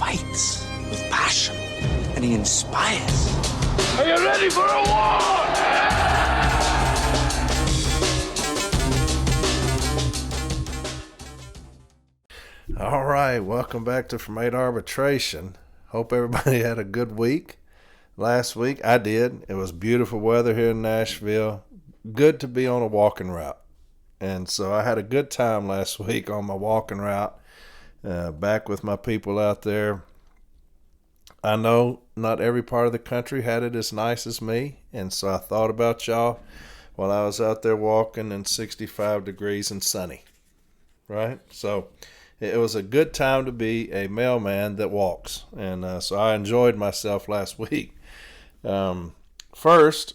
fights with passion, and he inspires. Are you ready for a war? All right, welcome back to From 8 Arbitration. Hope everybody had a good week. Last week, I did. It was beautiful weather here in Nashville. Good to be on a walking route. And so I had a good time last week on my walking route, back with my people out there. I know not every part of the country had it as nice as me, and so I thought about y'all while I was out there walking in 65 degrees and sunny, right? So it was a good time to be a mailman that walks, and so I enjoyed myself last week. First,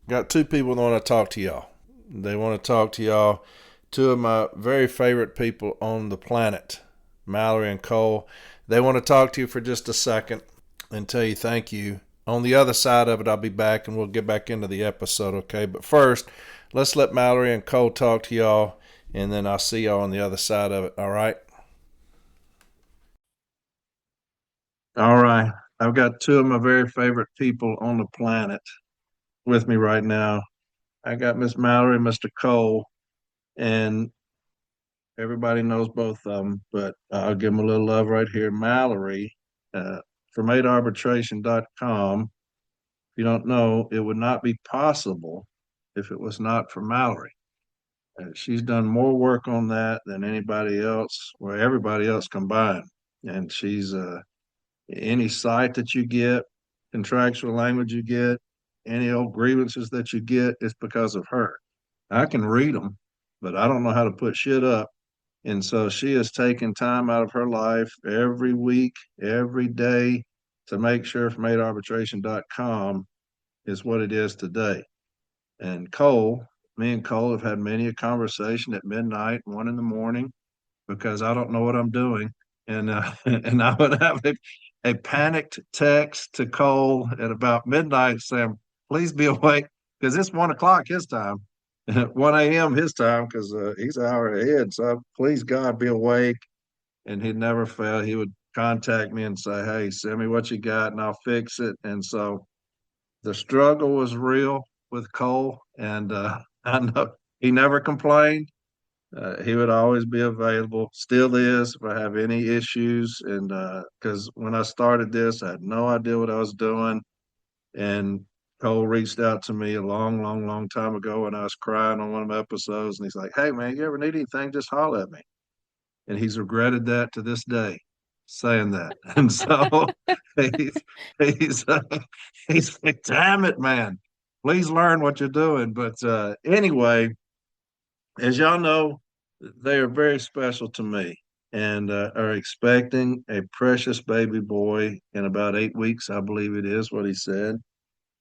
got two people that want to talk to y'all. They want to talk to y'all, two of my very favorite people on the planet, Mallory and Cole. They want to talk to you for just a second and tell you thank you. On the other side of it, I'll be back and we'll get back into the episode, okay? But first, let's let Mallory and Cole talk to y'all, and then I'll see y'all on the other side of it, all right? All right. I've got two of my very favorite people on the planet with me right now. I got Miss Mallory and Mr. Cole, and everybody knows both of them, but I'll give them a little love right here. Mallory, from 8arbitration.com. If you don't know, it would not be possible if it was not for Mallory. She's done more work on that than anybody else, or everybody else combined. And she's any site that you get, contractual language you get, any old grievances that you get, it's because of her. I can read them, but I don't know how to put shit up. And so she has taken time out of her life every week, every day to make sure from 8arbitration.com is what it is today. And Cole, me and Cole have had many a conversation at midnight, 1 a.m, because I don't know what I'm doing. And and I would have a panicked text to Cole at about midnight saying, please be awake, because it's 1 o'clock his time. 1 a.m. his time, because he's an hour ahead. So please God be awake. And he'd never fail. He would contact me and say, hey, send me what you got and I'll fix it. And so the struggle was real with Cole. And I know he never complained. He would always be available, still is, if I have any issues. And because when I started this, I had no idea what I was doing. And Cole reached out to me a long, long, long time ago when I was crying on one of my episodes. And he's like, hey, man, you ever need anything, just holler at me. And he's regretted that to this day, saying that. And so he's, he's, uh, he's like, damn it, man, please learn what you're doing. But anyway, as y'all know, they are very special to me, and are expecting a precious baby boy in about 8 weeks, I believe it is what he said.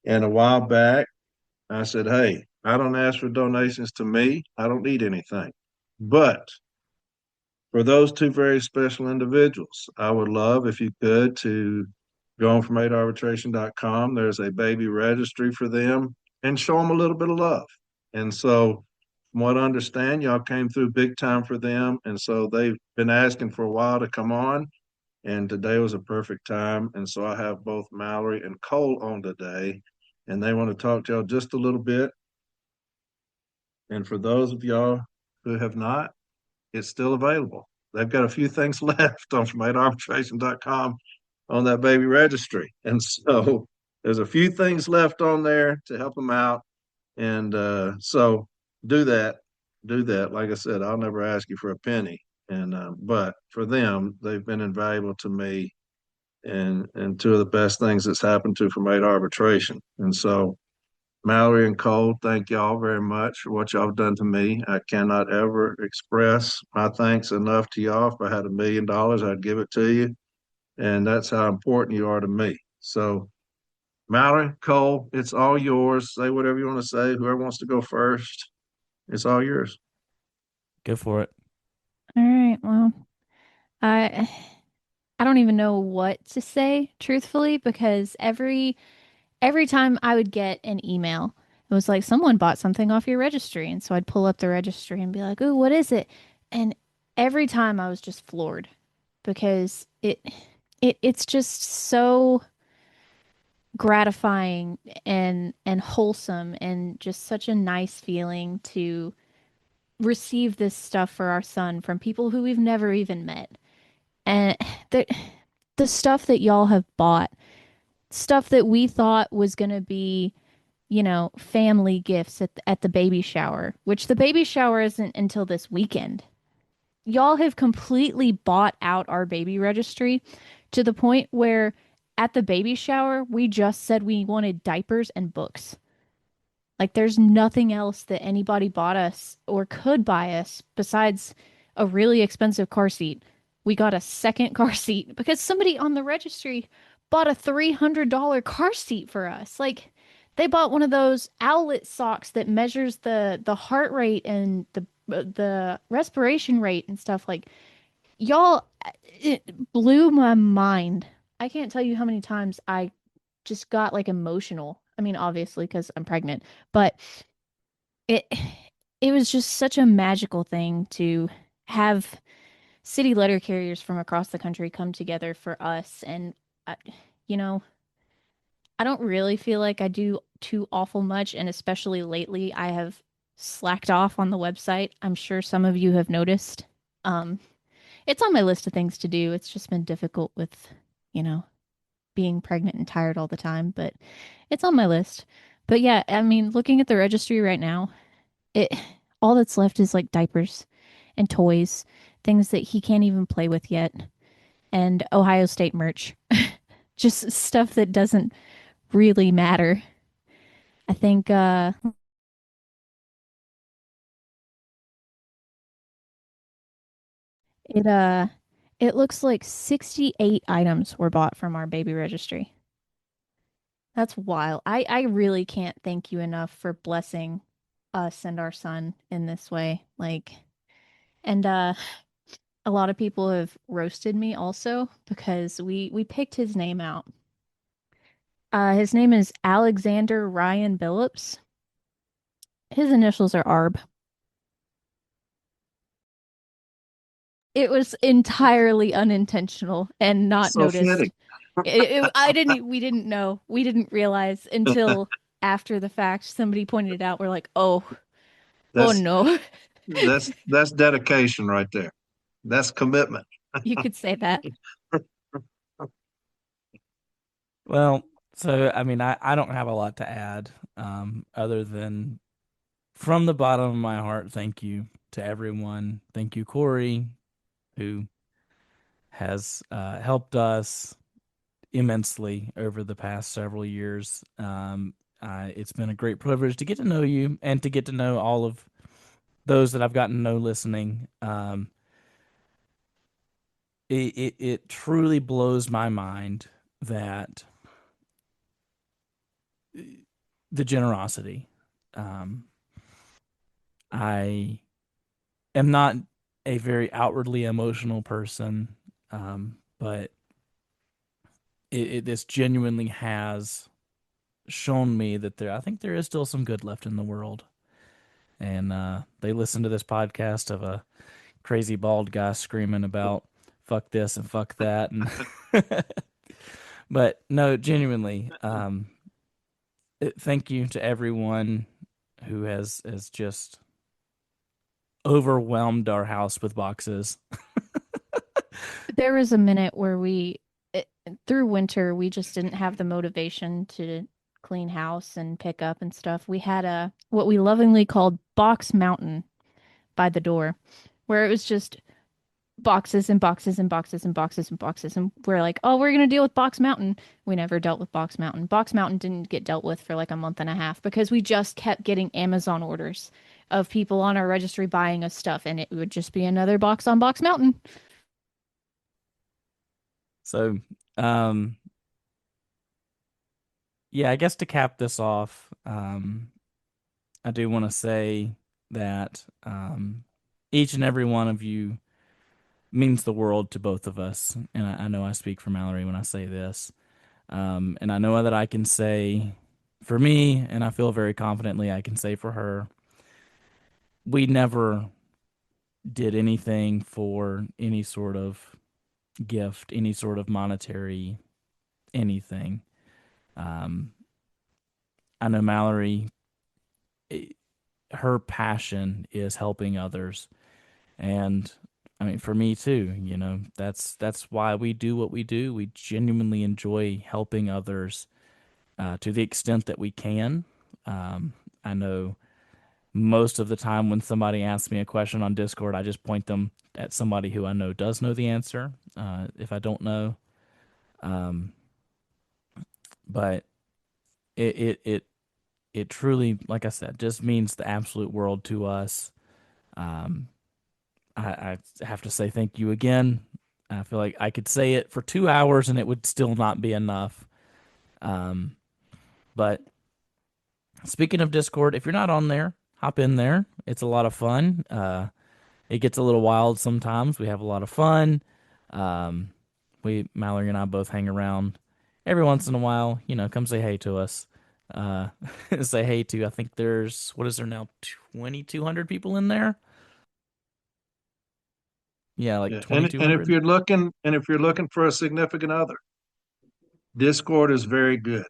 And a while back, I said, hey, I don't ask for donations to me. I don't need anything. But for those two very special individuals, I would love if you could to go on from 8arbitration.com. There's a baby registry for them and show them a little bit of love. And so from what I understand, y'all came through big time for them. And so they've been asking for a while to come on. And today was a perfect time. And so I have both Mallory and Cole on today. And they want to talk to y'all just a little bit. And for those of y'all who have not, it's still available. They've got a few things left on from 8arbitration.com on that baby registry. And so there's a few things left on there to help them out. And so do that. Do that. Like I said, I'll never ask you for a penny. And but for them, they've been invaluable to me, and two of the best things that's happened to from 8 arbitration. And so Mallory and Cole, thank y'all very much for what y'all have done to me. I cannot ever express my thanks enough to y'all. If I had $1 million, I'd give it to you. And that's how important you are to me. So Mallory, Cole, it's all yours. Say whatever you want to say. Whoever wants to go first, it's all yours. Go for it. All right. Well, I I don't even know what to say truthfully, because every time I would get an email, it was like someone bought something off your registry, and so I'd pull up the registry and be like, "Ooh, what is it?" And every time I was just floored, because it's just so gratifying and wholesome and just such a nice feeling to receive this stuff for our son from people who we've never even met. And the the stuff that y'all have bought, stuff that we thought was going to be, family gifts at the baby shower, which the baby shower isn't until this weekend. Y'all have completely bought out our baby registry to the point where at the baby shower, we just said we wanted diapers and books. Like, there's nothing else that anybody bought us or could buy us besides a really expensive car seat. We got a second car seat because somebody on the registry bought a $300 car seat for us. Like, they bought one of those owlet socks that measures the heart rate and the respiration rate and stuff. Like, y'all, it blew my mind. I can't tell you how many times I just got like emotional. I mean, obviously, because I'm pregnant, but it it was just such a magical thing to have city letter carriers from across the country come together for us. And I, you know, I don't really feel like I do too awful much, and especially lately, I have slacked off on the website. I'm sure some of you have noticed. Um, it's on my list of things to do. It's just been difficult with, you know, being pregnant and tired all the time, but it's on my list. But yeah, I mean, looking at the registry right now, it all that's left is like diapers and toys, things that he can't even play with yet, and Ohio State merch. Just stuff that doesn't really matter. I think it it looks like 68 items were bought from our baby registry. That's wild. I really can't thank you enough for blessing us and our son in this way. Like, and a lot of people have roasted me also because we picked his name out. His name is Alexander Ryan Billups. His initials are ARB. It was entirely unintentional and not So noticed. fitting. We didn't know. We didn't realize until after the fact somebody pointed it out. We're like, oh That's no. that's dedication right there. That's commitment. You could say that. Well, so I mean, I don't have a lot to add, other than from the bottom of my heart, thank you to everyone. Thank you, Corey, who has helped us immensely over the past several years. It's been a great privilege to get to know you and to get to know all of those that I've gotten to know listening. It truly blows my mind that the generosity. Um, I am not a very outwardly emotional person, but this genuinely has shown me that I think there is still some good left in the world. And they listen to this podcast of a crazy bald guy screaming about fuck this and fuck that, and but no, genuinely, thank you to everyone who has just overwhelmed our house with boxes. There was a minute where through winter, we just didn't have the motivation to clean house and pick up and stuff. We had what we lovingly called Box Mountain by the door, where it was just boxes and boxes and boxes and boxes and boxes. And we're like, oh, we're going to deal with Box Mountain. We never dealt with Box Mountain. Box Mountain didn't get dealt with for like a month and a half because we just kept getting Amazon orders of people on our registry buying us stuff. And it would just be another box on Box Mountain. So, um, yeah, I guess to cap this off, I do want to say that each and every one of you means the world to both of us. And I know I speak for Mallory when I say this. And I know that I can say for me, and I feel very confidently I can say for her, we never did anything for any sort of gift, any sort of monetary anything. I know Mallory, her passion is helping others. And I mean, for me too, that's why we do what we do. We genuinely enjoy helping others to the extent that we can. I know most of the time when somebody asks me a question on Discord, I just point them at somebody who I know does know the answer. If I don't know, but it truly, like I said, just means the absolute world to us. Um, I have to say thank you again. I feel like I could say it for 2 hours and it would still not be enough. But speaking of Discord, if you're not on there, hop in there. It's a lot of fun. It gets a little wild sometimes. We have a lot of fun. Mallory and I both hang around every once in a while. Come say hey to us. Say hey to, I think there's, what is there now, 2,200 people in there? Yeah, like Yeah. And 2,200. if you're looking for a significant other, Discord is very good.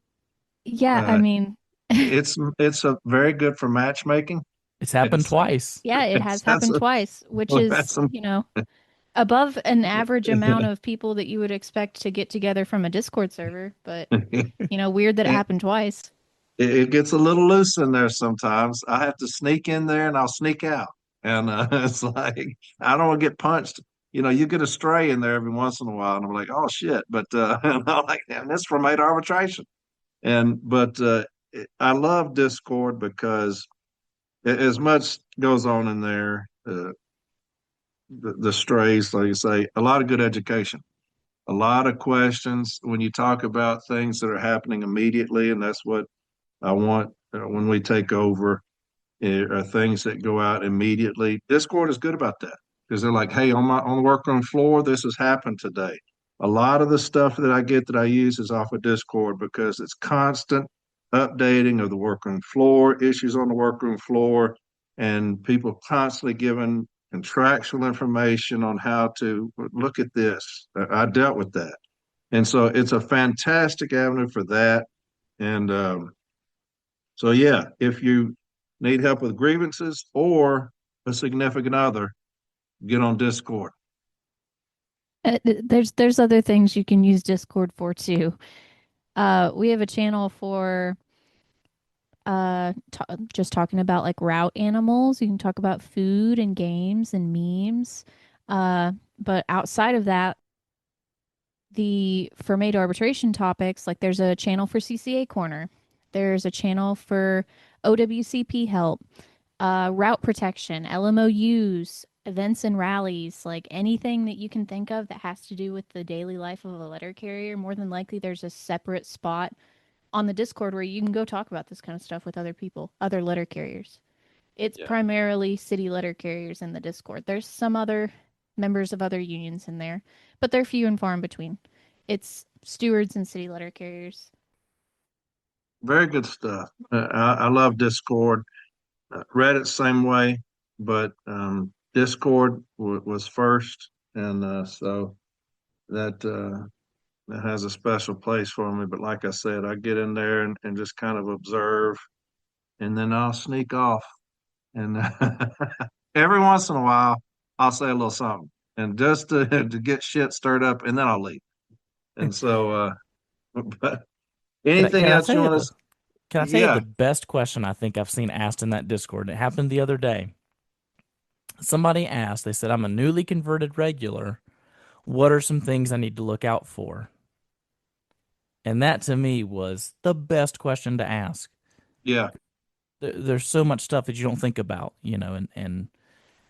Yeah, I Uh, mean, it's a very good for matchmaking. It's happened It's twice. yeah, it it's has that's happened a, twice, which we've had is, some above an average amount of people that you would expect to get together from a Discord server, but weird that it it, happened twice. it gets a little loose in there sometimes. I have to sneak in there and I'll sneak out. And it's like I don't want to get punched. You get a stray in there every once in a while, and I'm like, oh shit. But and I'm like, damn, this from arbitration. But I love Discord because as much goes on in there, the strays, like you say, a lot of good education, a lot of questions when you talk about things that are happening immediately, and that's what I want when we take over. Are things that go out immediately. Discord is good about that because they're like, hey, on the workroom floor, this has happened today. A lot of the stuff that I get that I use is off of Discord because it's constant updating of the workroom floor, issues on the workroom floor, and people constantly giving contractual information on how to look at this. I dealt with that. And so it's a fantastic avenue for that. And so, yeah, if you need help with grievances or a significant other, get on Discord. There's other things you can use Discord for too. We have a channel for just talking about like route animals. You can talk about food and games and memes. But outside of that, the for made arbitration topics, like there's a channel for CCA Corner. There's a channel for OWCP help, route protection, LMOUs, events and rallies, like anything that you can think of that has to do with the daily life of a letter carrier. More than likely, there's a separate spot on the Discord where you can go talk about this kind of stuff with other people, other letter carriers. It's Yeah. primarily city letter carriers in the Discord. There's some other members of other unions in there, but they're few and far in between. It's stewards and city letter carriers. Very good stuff. I love Discord. Reddit, same way, but Discord was first. And so that that has a special place for me. But like I said, I get in there and just kind of observe, and then I'll sneak off. And every once in a while, I'll say a little something, and just to get shit stirred up, and then I'll leave. And so, but Can I, anything can I else tell you you want the to? can I tell you the Yeah, best question I think I've seen asked in that Discord? It happened the other day. Somebody asked, they said, I'm a newly converted regular. What are some things I need to look out for? And that to me was the best question to ask. yeah. There's so much stuff that you don't think about, and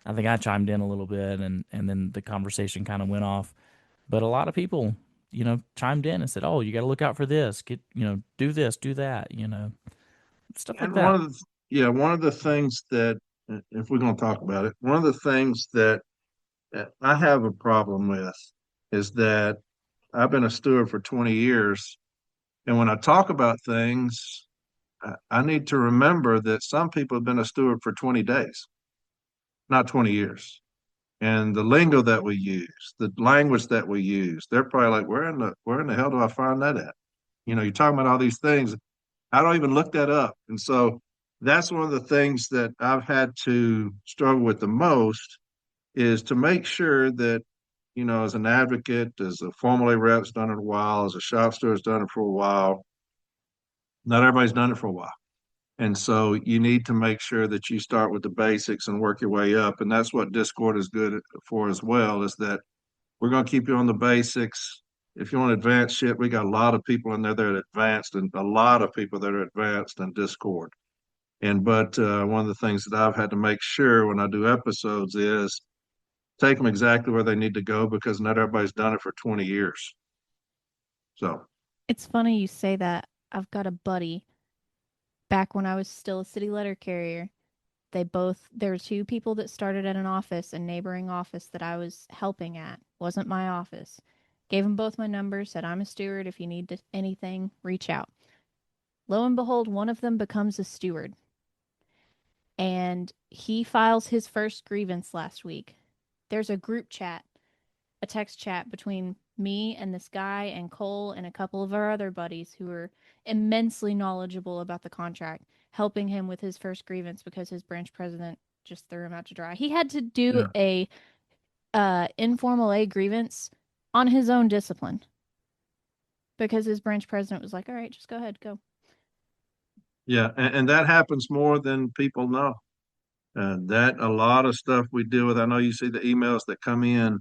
I think I chimed in a little bit and then the conversation kind of went off. But a lot of people, chimed in and said, oh, you got to look out for this, do this, do that, stuff like And that. one of the things that, if we're going to talk about it, one of the things that I have a problem with is that I've been a steward for 20 years. And when I talk about things, I need to remember that some people have been a steward for 20 days, not 20 years. and the lingo that we use, the language that we use, they're probably like, where in the hell do I find that at? You're talking about all these things. I don't even look that up. And so that's one of the things that I've had to struggle with the most is to make sure that, as an advocate, as a formally rep's done it a while, as a shop steward's done it for a while, not everybody's done it for a while. And so you need to make sure that you start with the basics and work your way up. And that's what Discord is good for as well, is that we're going to keep you on the basics. If you want advanced shit, we got a lot of people in there that are advanced, and a lot of people that are advanced in Discord. But one of the things that I've had to make sure when I do episodes is take them exactly where they need to go, because not everybody's done it for 20 years. So It's funny you say that. I've got a buddy back when I was still a city letter carrier. There were two people that started at an office, a neighboring office that I was helping at. Wasn't my office. Gave them both my numbers, said, I'm a steward. If you need anything, reach out. Lo and behold, one of them becomes a steward. And he files his first grievance last week. There's a group chat, a text chat between me and this guy and Cole and a couple of our other buddies who are immensely knowledgeable about the contract, helping him with his first grievance because his branch president just threw him out to dry. He had to do a informal A grievance on his own discipline because his branch president was like, all right, just go ahead, go. yeah, and that happens more than people know. That a lot of stuff we deal with. I know you see the emails that come in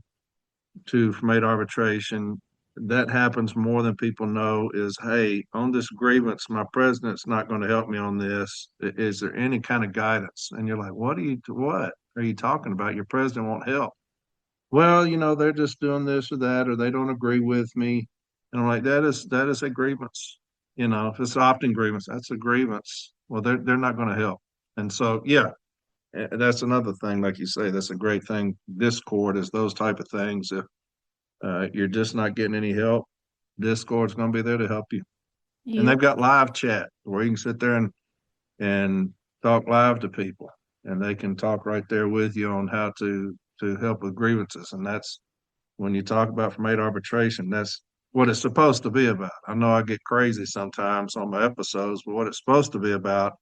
from arbitration. That happens more than people know. Is, hey, on this grievance, my president's not going to help me on this. Is there any kind of guidance? And you're like, what are you talking about? Your president won't help. Well, they're just doing this or that, or they don't agree with me. And I'm like, that is a grievance. If it's opt-in grievance, that's a grievance. Well, they're not going to help. And so, yeah, that's another thing. Like you say, that's a great thing. Discord is those type of things. If you're just not getting any help, Discord's going to be there to help you. And they've got live chat where you can sit there and talk live to people, and they can talk right there with you on how to help with grievances. And that's when you talk about from arbitration, that's what it's supposed to be about. I know I get crazy sometimes on my episodes, but what it's supposed to be about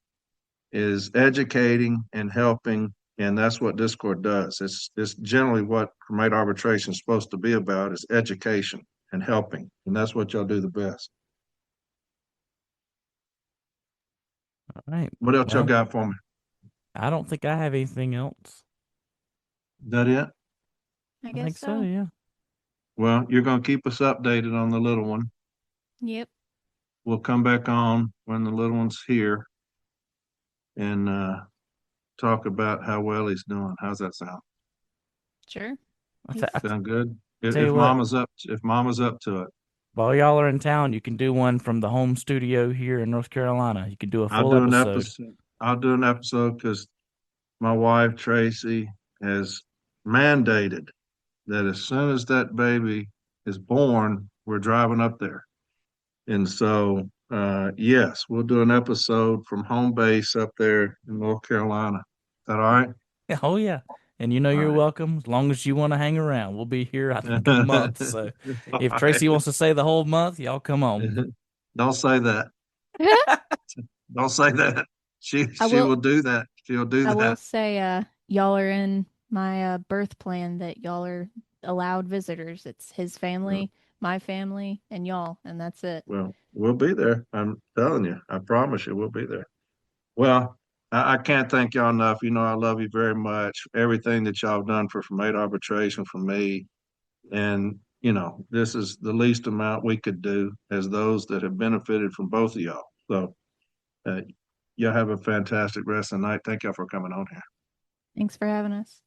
is educating and helping. And that's what Discord does. It's generally what from arbitration is supposed to be about, is education and helping. And that's what y'all do the best. All right. What else y'all got for me? I don't think I have anything else. Is that it? I guess think so, yeah. Well, you're going to keep us updated on the little one. Yep. We'll come back on when the little one's here and talk about how well he's doing. How's that sound? Sure. Sound good? If Tell you what. Mama's up to it. While y'all are in town, you can do one from the home studio here in North Carolina. You can do a full episode. I'll do an episode because my wife, Tracy, has mandated that as soon as that baby is born, we're driving up there. And so, yes, we'll do an episode from home base up there in North Carolina. Is that all right? Oh, yeah. And you're welcome as long as you want to hang around. We'll be here, I think, a month. So if Tracy wants to stay the whole month, y'all come on. Don't say that. Don't say that. She will do that. She'll do that. I will say, y'all are in my birth plan, that y'all are allowed visitors. It's his family, my family, and y'all, and that's it. Well, we'll be there. I'm telling you. I promise you, we'll be there. Well, I can't thank y'all enough. I love you very much. Everything that y'all have done for arbitration for me. And, this is the least amount we could do as those that have benefited from both of y'all. So, y'all have a fantastic rest of the night. Thank y'all for coming on here. Thanks for having us.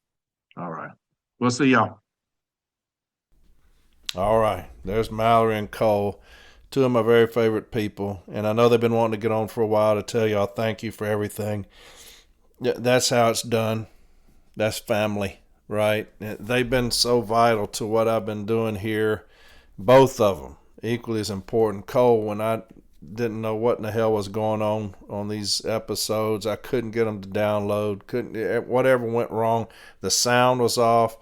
All right. We'll see y'all. All right. There's Mallory and Cole, two of my very favorite people. And I know they've been wanting to get on for a while to tell y'all thank you for everything. That's how it's done. That's family, right? They've been so vital to what I've been doing here. Both of them equally as important. Cole, when I didn't know what in the hell was going on these episodes, I couldn't get them to download. Whatever went wrong. The sound was off.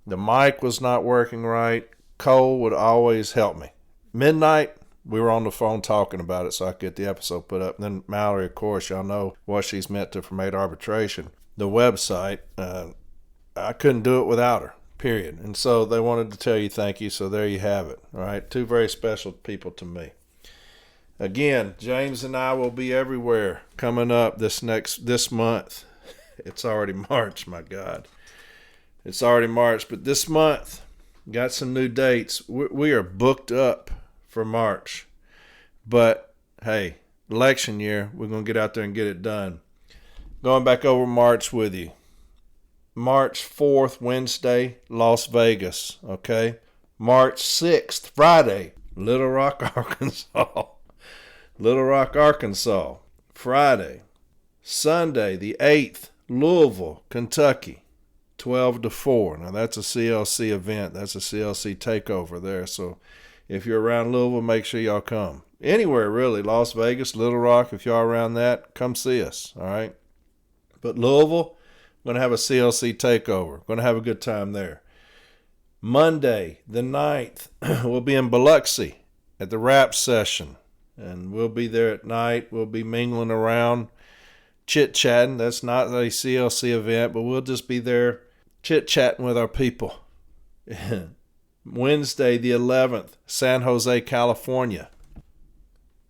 The mic was not working right. Cole would always help me. Midnight, we were on the phone talking about it so I could get the episode put up. And then Mallory, of course, y'all know what she's meant to from Arbitration. The website, I couldn't do it without her, period. And so they wanted to tell you thank you, so there you have it. All right, two very special people to me. Again, James and I will be everywhere coming up this month. It's already March, my God. It's already March, but this month, got some new dates. We are booked up for March. But, hey, election year, we're going to get out there and get it done. Going back over March with you. March 4th, Wednesday, Las Vegas, okay? March 6th, Friday, Little Rock, Arkansas. Little Rock, Arkansas, Friday. Sunday, the 8th, Louisville, Kentucky, 12 to 4. Now, that's a CLC event. That's a CLC takeover there. So if you're around Louisville, make sure y'all come. Anywhere, really, Las Vegas, Little Rock, if y'all around that, come see us, all right? But Louisville, going to have a CLC takeover. Going to have a good time there. Monday, the 9th, we'll be in Biloxi at the rap session. And we'll be there at night. We'll be mingling around, chit-chatting. That's not a CLC event, but we'll just be there chit-chatting with our people. Wednesday, the 11th, San Jose, California.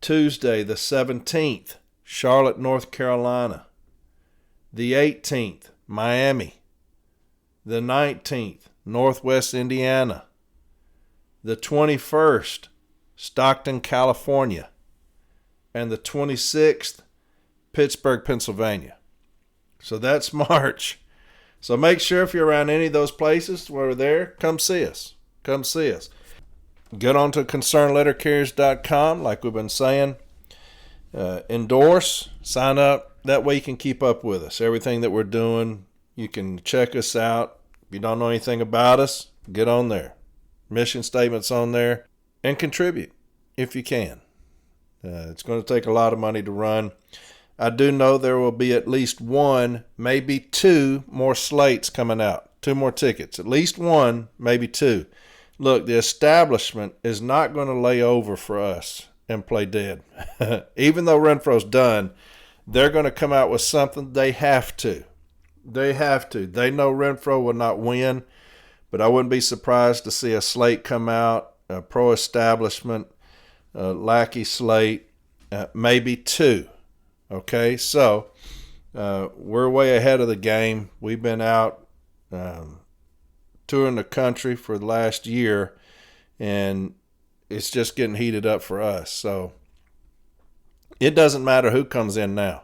Tuesday, the 17th, Charlotte, North Carolina. The 18th, Miami. The 19th, Northwest Indiana. The 21st, Stockton, California. And the 26th, Pittsburgh, Pennsylvania. So that's March. So make sure if you're around any of those places where we're there, come see us. Come see us. Get on to concernlettercarriers.com, like we've been saying. Endorse, sign up. That way you can keep up with us. Everything that we're doing, you can check us out. If you don't know anything about us, get on there. Mission statements on there. And contribute if you can. It's going to take a lot of money to run. I do know there will be at least one, maybe two more slates coming out. 2 more tickets. At least one, maybe 2. Look, the establishment is not going to lay over for us and play dead. Even though Renfro's done, they're going to come out with something. They have to. They have to. They know Renfro will not win, but I wouldn't be surprised to see a slate come out, a pro-establishment, lackey slate, maybe 2. Okay, so we're way ahead of the game. We've been out touring the country for the last year, and it's just getting heated up for us. So it doesn't matter who comes in now.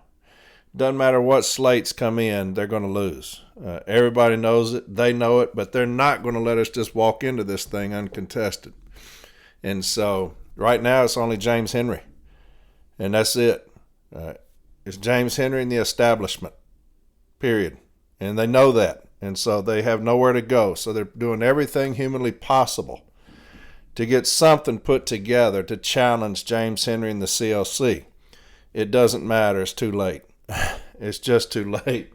Doesn't matter what slates come in, they're going to lose. Everybody knows it. They know it, but they're not going to let us just walk into this thing uncontested. And so right now it's only James Henry, and that's it. It's James Henry and the establishment, period. And they know that. And so they have nowhere to go. So they're doing everything humanly possible to get something put together to challenge James Henry and the CLC. It doesn't matter. It's too late. It's just too late.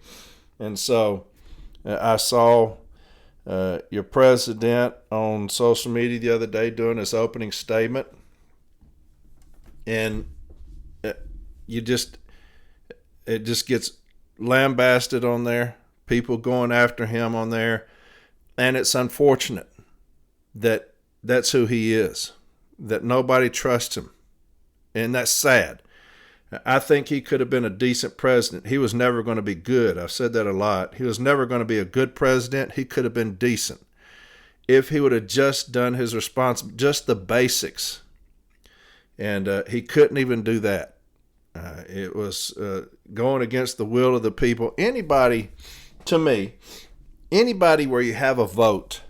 And so I saw your president on social media the other day doing his opening statement. And it just gets lambasted on there. People going after him on there. And it's unfortunate that that's who he is, that nobody trusts him. And that's sad. I think he could have been a decent president. He was never going to be good. I've said that a lot. He was never going to be a good president. He could have been decent if he would have just done his just the basics. And he couldn't even do that. It was going against the will of the people. Anybody, to me, anybody where you have a vote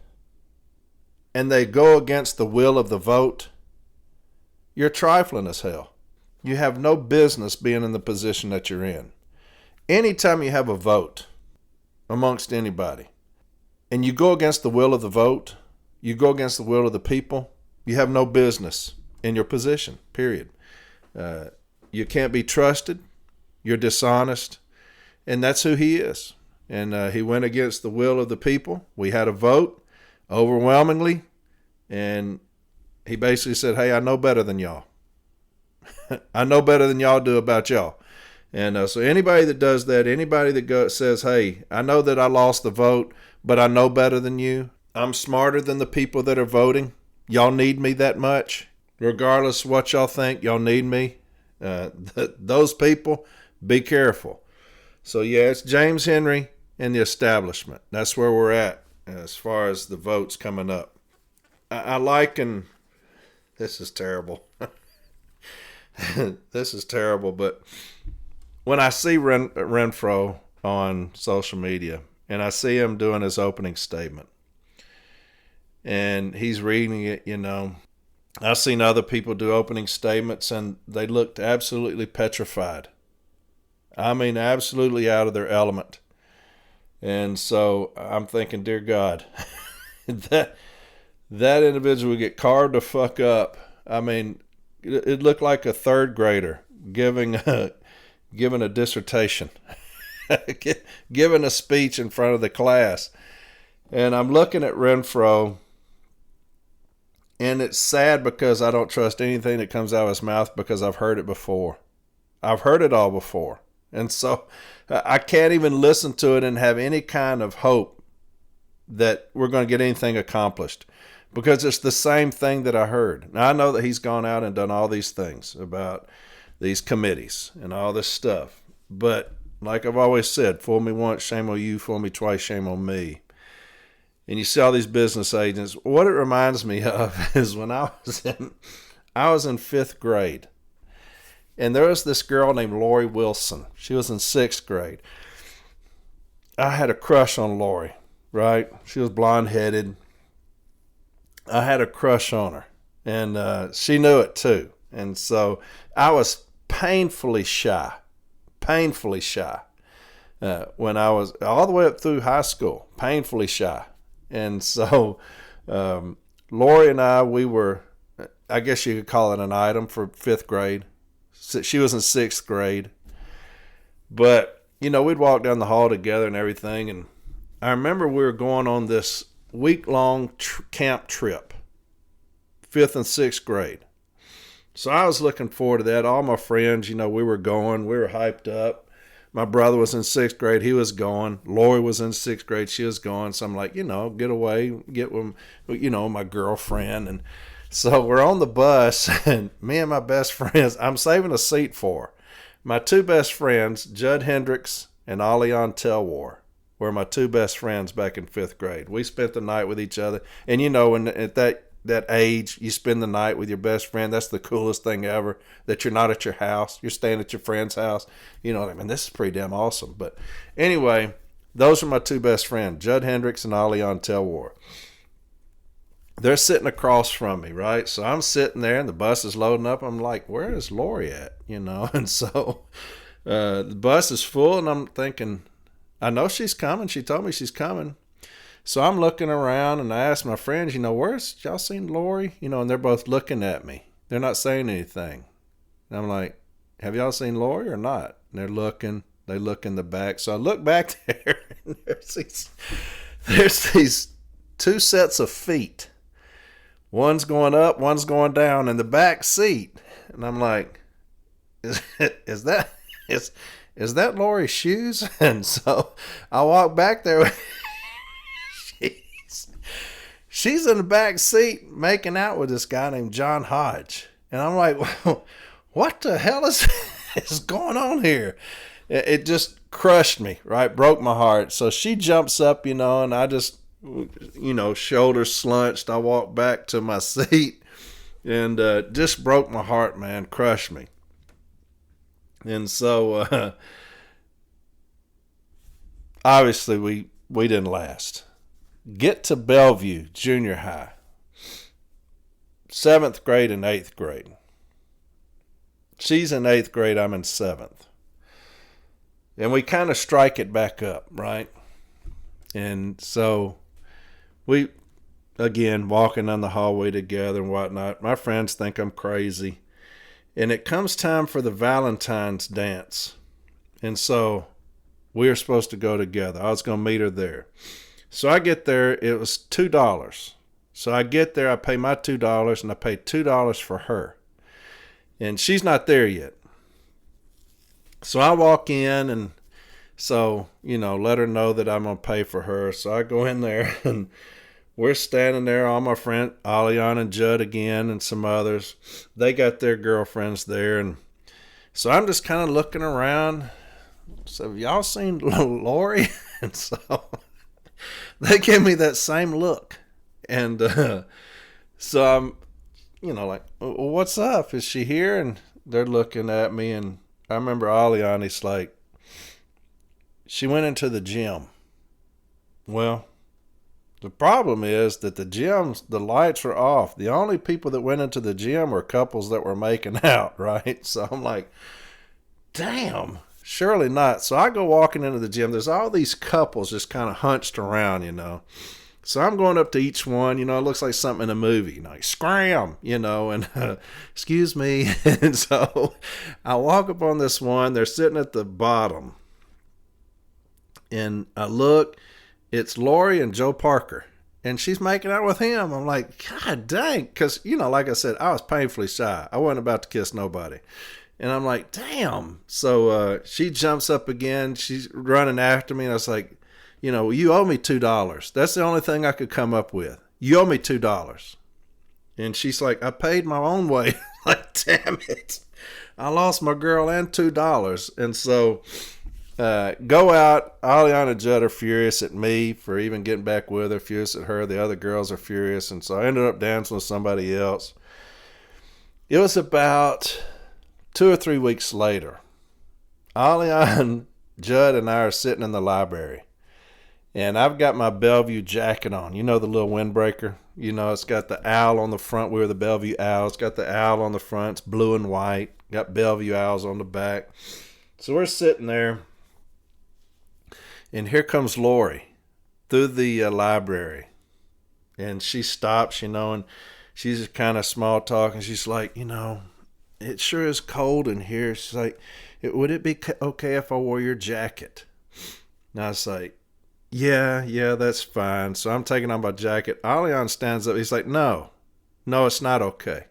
and they go against the will of the vote, you're trifling as hell. You have no business being in the position that you're in. Anytime you have a vote amongst anybody and you go against the will of the vote, you go against the will of the people, you have no business in your position, period. You can't be trusted. You're dishonest. And that's who he is. And he went against the will of the people. We had a vote. overwhelmingly. And he basically said, hey, I know better than y'all. I know better than y'all do about y'all. And so anybody that does that, anybody that says, hey, I know that I lost the vote, but I know better than you. I'm smarter than the people that are voting. Y'all need me that much. Regardless of what y'all think, y'all need me. Those people, be careful. So, yeah, it's James Henry and the establishment. That's where we're at as far as the votes coming up. I liken, this is terrible. This is terrible, but when I see Renfro on social media and I see him doing his opening statement and he's reading it, you know, I've seen other people do opening statements and they looked absolutely petrified. I mean, absolutely out of their element. And so I'm thinking, dear God, that individual would get carved the fuck up. I mean, it looked like a third grader giving a dissertation, giving a speech in front of the class. And I'm looking at Renfro, and it's sad because I don't trust anything that comes out of his mouth because I've heard it before. I've heard it all before. And so I can't even listen to it and have any kind of hope that we're going to get anything accomplished because it's the same thing that I heard. Now, I know that he's gone out and done all these things about these committees and all this stuff. But like I've always said, fool me once, shame on you, fool me twice, shame on me. And you see all these business agents. What it reminds me of is when I was in fifth grade. And there was this girl named Lori Wilson. She was in sixth grade. I had a crush on Lori, right? She was blonde-headed. I had a crush on her. And she knew it too. And so I was painfully shy when I was all the way up through high school, painfully shy. And so Lori and I, we were, I guess you could call it an item for fifth grade. She was in sixth grade. But, you know, we'd walk down the hall together and everything. And I remember we were going on this week-long camp trip, fifth and sixth grade. So I was looking forward to that. All my friends, you know, we were going. We were hyped up. My brother was in sixth grade. He was going. Lori was in sixth grade. She was going. So I'm like, you know, get away, get with, you know, my girlfriend. And so we're on the bus, and me and my best friends, I'm saving a seat for. My two best friends, Judd Hendricks and Alion Telwar, were my two best friends back in fifth grade. We spent the night with each other. And, you know, at that age, you spend the night with your best friend. That's the coolest thing ever, that you're not at your house. You're staying at your friend's house. You know what I mean? This is pretty damn awesome. But anyway, those are my two best friends, Judd Hendricks and Alion Telwar. They're sitting across from me, right? So I'm sitting there, and the bus is loading up. I'm like, where is Lori at? You know? And so the bus is full, and I'm thinking, I know she's coming. She told me she's coming. So I'm looking around, and I asked my friends, you know, where's y'all seen Lori? You know, and they're both looking at me. They're not saying anything. And I'm like, have y'all seen Lori or not? And they're looking. They look in the back. So I look back there, and there's these two sets of feet. One's going up, one's going down in the back seat. And I'm like, is that Lori's shoes? And so I walk back there. She's in the back seat making out with this guy named John Hodge. And I'm like, what the hell is going on here? It just crushed me, right? Broke my heart. So she jumps up, you know, and I just, you know, shoulders slunched. I walked back to my seat and just broke my heart, man. Crushed me. And so obviously we didn't last. Get to Bellevue Junior High. 7th grade and 8th grade. She's in 8th grade, I'm in 7th. And we kind of strike it back up, right? And so we, again, walking down the hallway together and whatnot. My friends think I'm crazy. And it comes time for the Valentine's dance. And so we were supposed to go together. I was going to meet her there. So I get there, it was $2. So I get there, I pay my $2, and I pay $2 for her. And she's not there yet. So I walk in, and so, let her know that I'm going to pay for her. So I go in there, and we're standing there, all my friend, Alian and Judd again, and some others. They got their girlfriends there. And so I'm just kind of looking around. So have y'all seen Lori? And so they gave me that same look. And so I'm, like, well, what's up? Is she here? And they're looking at me. And I remember Alian, he's like, she went into the gym. Well, the problem is that the gyms, the lights are off. The only people that went into the gym were couples that were making out, right? So I'm like, damn, surely not. So I go walking into the gym. There's all these couples just kind of hunched around, So I'm going up to each one, it looks like something in a movie, like scram, and excuse me. And so I walk up on this one. They're sitting at the bottom. And I look, it's Lori and Joe Parker. And she's making out with him. I'm like, God dang. Because, like I said, I was painfully shy. I wasn't about to kiss nobody. And I'm like, damn. So she jumps up again. She's running after me. And I was like, you owe me $2. That's the only thing I could come up with. You owe me $2. And she's like, I paid my own way. Like, damn it. I lost my girl and $2. And so go out. Aliana and Judd are furious at me for even getting back with her, furious at her. The other girls are furious. And so I ended up dancing with somebody else. It was about 2 or 3 weeks later. Aliana, Judd, and I are sitting in the library. And I've got my Bellevue jacket on. The little windbreaker? It's got the owl on the front. We were the Bellevue owl. It's got the owl on the front. It's blue and white. Got Bellevue owls on the back. So we're sitting there. And here comes Lori through the library. And she stops, and she's just kind of small talking. She's like, it sure is cold in here. She's like, would it be okay if I wore your jacket? And I was like, yeah, that's fine. So I'm taking on my jacket. Alian stands up. He's like, no, it's not okay.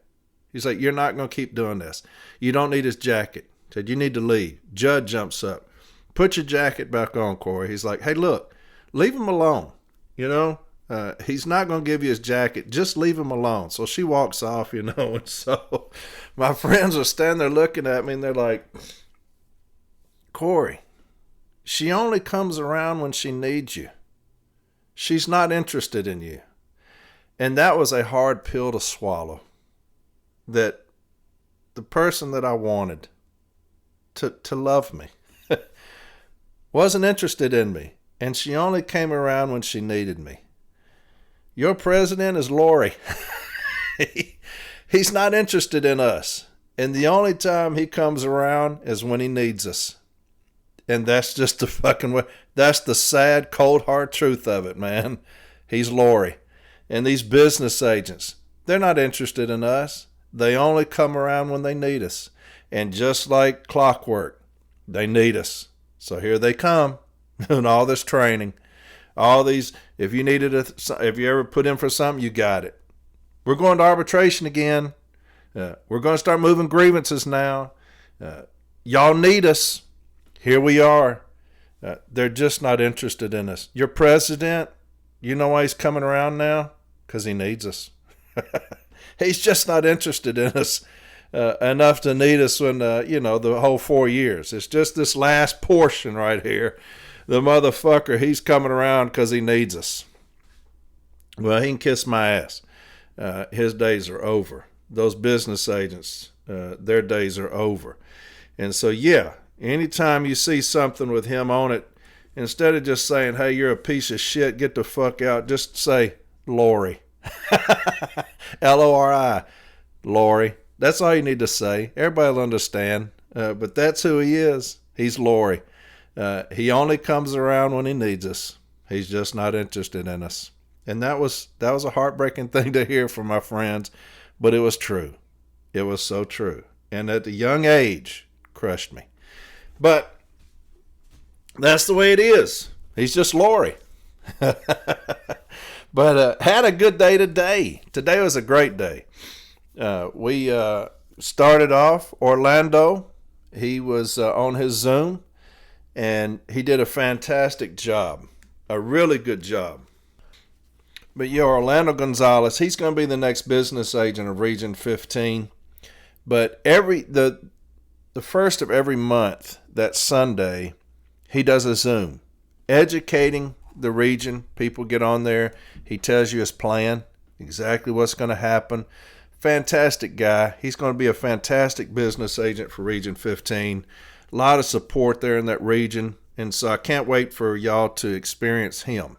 He's like, you're not going to keep doing this. You don't need his jacket. He said, you need to leave. Judd jumps up. Put your jacket back on, Corey. He's like, hey, look, leave him alone. He's not going to give you his jacket. Just leave him alone. So she walks off, and so my friends are standing there looking at me, and they're like, Corey, she only comes around when she needs you. She's not interested in you. And that was a hard pill to swallow. That the person that I wanted to love me wasn't interested in me. And she only came around when she needed me. Your president is Lori. He's not interested in us. And the only time he comes around is when he needs us. And that's just the fucking way. That's the sad, cold, hard truth of it, man. He's Lori. And these business agents, they're not interested in us. They only come around when they need us. And just like clockwork, they need us. So here they come. And all this training. All these, if you ever put in for something, you got it. We're going to arbitration again. We're going to start moving grievances now. Y'all need us. Here we are. They're just not interested in us. Your president, you know why he's coming around now? Because he needs us. He's just not interested in us enough to need us when, the whole 4 years. It's just this last portion right here. The motherfucker, he's coming around because he needs us. Well, he can kiss my ass. His days are over. Those business agents, their days are over. And so, yeah, anytime you see something with him on it, instead of just saying, hey, you're a piece of shit, get the fuck out, just say, Lori. Lori. Lori. That's all you need to say. Everybody will understand. But that's who he is. He's Lori. He only comes around when he needs us. He's just not interested in us. And that was a heartbreaking thing to hear from my friends, but it was true. It was so true. And at a young age, crushed me. But that's the way it is. He's just Lori. But had a good day today. Today was a great day. We started off Orlando. He was on his Zoom, and he did a fantastic job, a really good job. But Orlando Gonzalez, he's going to be the next business agent of Region 15. But the first of every month, that Sunday, he does a Zoom, educating the region. People get on there. He tells you his plan, exactly what's going to happen. Fantastic guy. He's going to be a fantastic business agent for Region 15. A lot of support there in that region. And so I can't wait for y'all to experience him.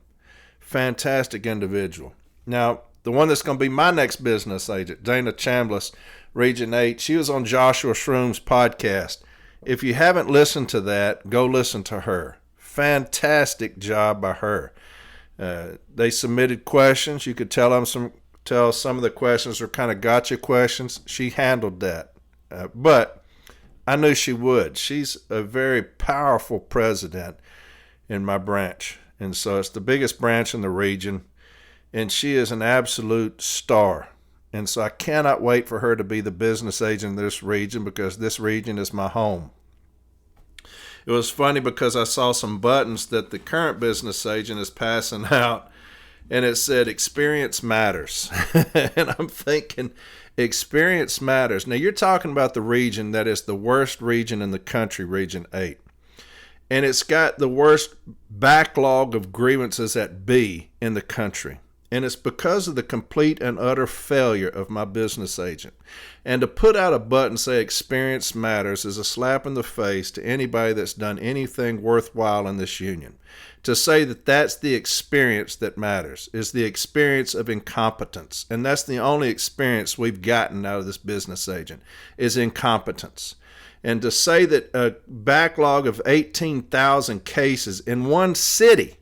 Fantastic individual. Now, the one that's going to be my next business agent, Dana Chambliss, Region 8, she was on Joshua Shroom's podcast. If you haven't listened to that, go listen to her. Fantastic job by her. They submitted questions. You could tell some of the questions are kind of gotcha questions. She handled that. But I knew she would. She's a very powerful president in my branch. And so it's the biggest branch in the region. And she is an absolute star. And so I cannot wait for her to be the business agent of this region, because this region is my home. It was funny because I saw some buttons that the current business agent is passing out, and it said experience matters. And I'm thinking, experience matters. Now you're talking about the region that is the worst region in the country, Region 8. And it's got the worst backlog of grievances at B in the country. And it's because of the complete and utter failure of my business agent. And to put out a button say experience matters is a slap in the face to anybody that's done anything worthwhile in this union. To say that that's the experience that matters is the experience of incompetence. And that's the only experience we've gotten out of this business agent is incompetence. And to say that a backlog of 18,000 cases in one city,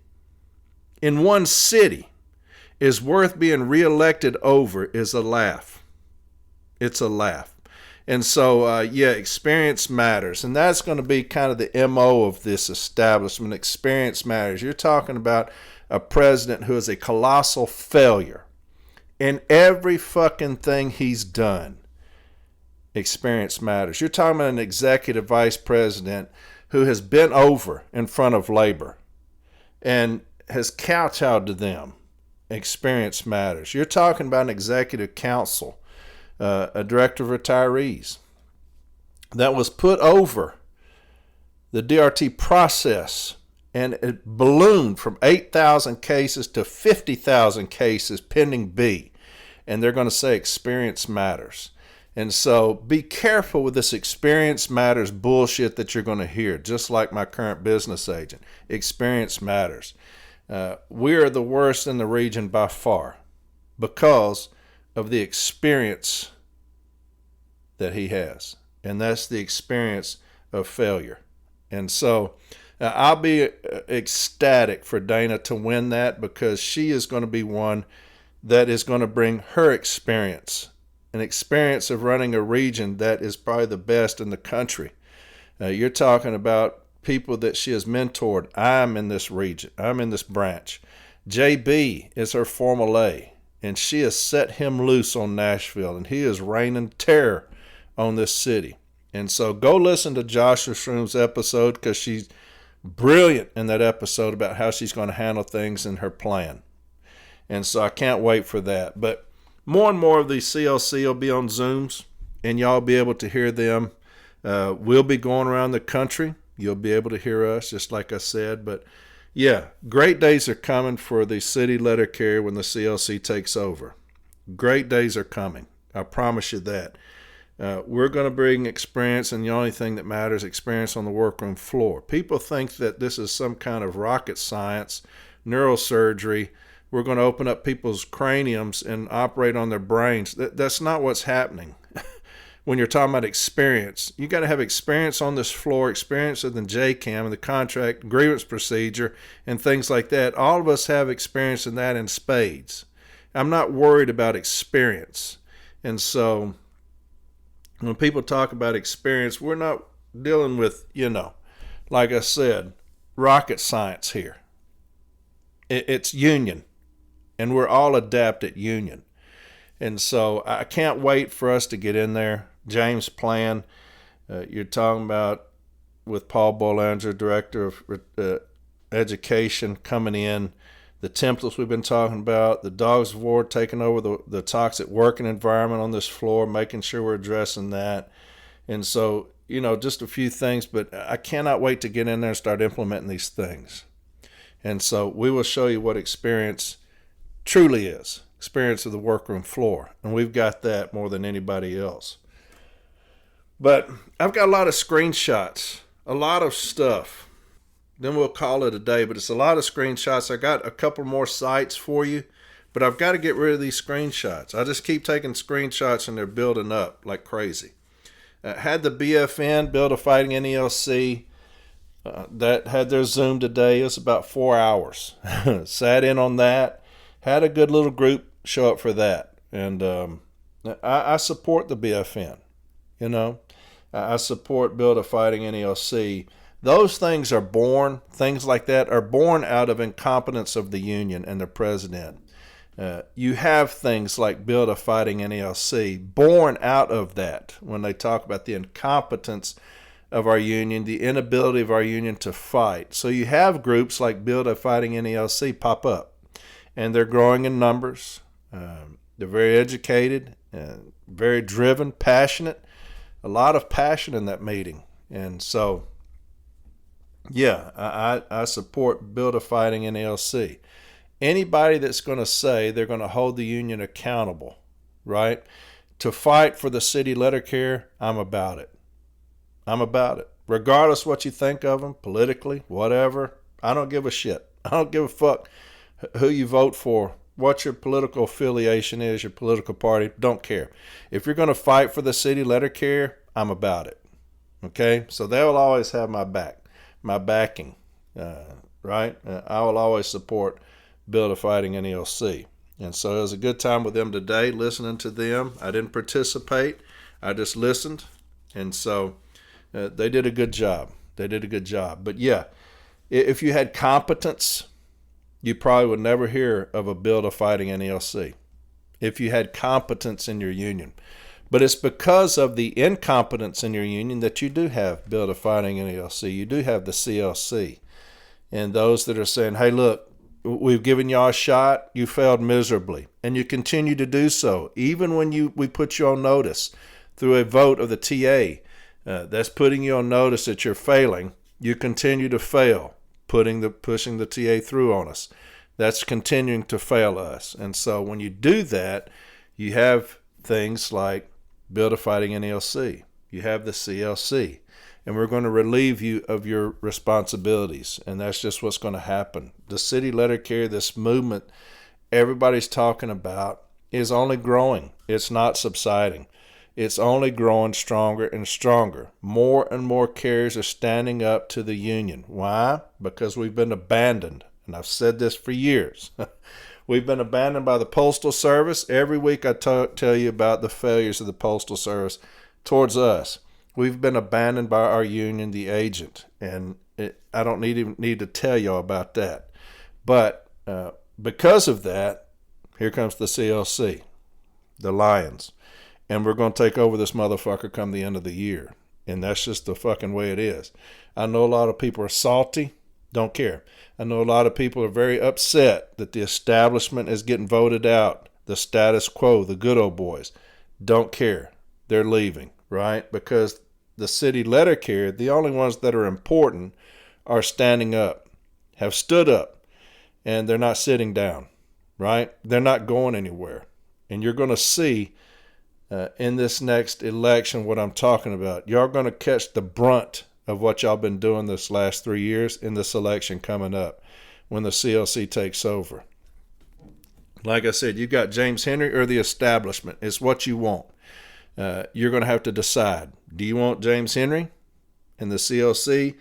is worth being reelected over is a laugh. It's a laugh. And so, experience matters. And that's going to be kind of the MO of this establishment. Experience matters. You're talking about a president who is a colossal failure in every fucking thing he's done. Experience matters. You're talking about an executive vice president who has bent over in front of labor and has kowtowed to them. Experience matters. You're talking about an executive council, a director of retirees that was put over the DRT process, and it ballooned from 8,000 cases to 50,000 cases pending B. And they're going to say experience matters. And so be careful with this experience matters bullshit that you're going to hear, just like my current business agent. Experience matters. We are the worst in the region by far because of the experience that he has. And that's the experience of failure. And so I'll be ecstatic for Dana to win that, because she is going to be one that is going to bring her experience, an experience of running a region that is probably the best in the country. You're talking about people that she has mentored. I'm in this region. I'm in this branch. JB is her formal A, and she has set him loose on Nashville, and he is raining terror on this city. And so go listen to Joshua Shroom's episode, because she's brilliant in that episode about how she's going to handle things in her plan. And so I can't wait for that. But more and more of these CLC will be on Zooms, and y'all be able to hear them. We'll be going around the country. You'll be able to hear us, just like I said. But yeah, great days are coming for the city letter carrier when the CLC takes over. Great days are coming. I promise you that. We're going to bring experience, and the only thing that matters, experience on the workroom floor. People think that this is some kind of rocket science, neurosurgery. We're going to open up people's craniums and operate on their brains. That's not what's happening. When you're talking about experience, you got to have experience on this floor, experience in the JCAM and the contract grievance procedure and things like that. All of us have experience in that in spades. I'm not worried about experience. And so when people talk about experience, we're not dealing with, like I said, rocket science here. It's union, and we're all adept at union. And so I can't wait for us to get in there. James' plan, you're talking about with Paul Bollinger, Director of Education, coming in, the templates we've been talking about, the dogs of war taking over the toxic working environment on this floor, making sure we're addressing that. And so, just a few things, but I cannot wait to get in there and start implementing these things. And so we will show you what experience truly is, experience of the workroom floor. And we've got that more than anybody else. But I've got a lot of screenshots, a lot of stuff. Then we'll call it a day, but it's a lot of screenshots. I got a couple more sites for you, but I've got to get rid of these screenshots. I just keep taking screenshots and they're building up like crazy. Had the BFN, Build a Fighting NELC, that had their Zoom today. It was about 4 hours. Sat in on that. Had a good little group show up for that. And I support the BFN. I support Build a Fighting NELC. Those things are born, things like that are born out of incompetence of the union and the president. You have things like Build a Fighting NELC born out of that when they talk about the incompetence of our union, the inability of our union to fight. So you have groups like Build a Fighting NELC pop up, and they're growing in numbers. They're very educated, very driven, passionate. A lot of passion in that meeting. And so, yeah, I support Build a Fighting NELC. Anybody that's going to say they're going to hold the union accountable, right, to fight for the city letter care, I'm about it. I'm about it. Regardless what you think of them, politically, whatever, I don't give a shit. I don't give a fuck who you vote for, what your political affiliation is, your political party, don't care. If you're going to fight for the city letter care, I'm about it. Okay? So they will always have my backing, right? I will always support Build a Fighting NELC. And so it was a good time with them today, listening to them. I didn't participate. I just listened. And so they did a good job. But yeah, if you had competence, you probably would never hear of a Build a Fighting NELC if you had competence in your union. But it's because of the incompetence in your union that you do have Build a Fighting NELC. You do have the CLC. And those that are saying, hey, look, we've given y'all a shot, you failed miserably. And you continue to do so, even when we put you on notice through a vote of the TA. That's putting you on notice that you're failing. You continue to fail, pushing the TA through on us. That's continuing to fail us. And so when you do that, you have things like Build a Fighting NELC. You have the CLC. And we're going to relieve you of your responsibilities. And that's just what's going to happen. The city letter care, this movement everybody's talking about, is only growing. It's not subsiding. It's only growing stronger and stronger. More and more carriers are standing up to the union. Why? Because we've been abandoned. And I've said this for years. We've been abandoned by the Postal Service. Every week I tell you about the failures of the Postal Service towards us. We've been abandoned by our union, the agent. And I don't need to tell y'all about that. But because of that, here comes the CLC, the Lions. And we're going to take over this motherfucker come the end of the year. And that's just the fucking way it is. I know a lot of people are salty. Don't care. I know a lot of people are very upset that the establishment is getting voted out. The status quo, the good old boys. Don't care. They're leaving, right? Because the city letter care, the only ones that are important are standing up, have stood up, and they're not sitting down, right? They're not going anywhere. And you're going to see in this next election what I'm talking about. Y'all going to catch the brunt of what y'all been doing this last 3 years in this election coming up when the CLC takes over. Like I said, you got James Henry or the establishment. It's what you want. You're going to have to decide. Do you want James Henry and the CLC,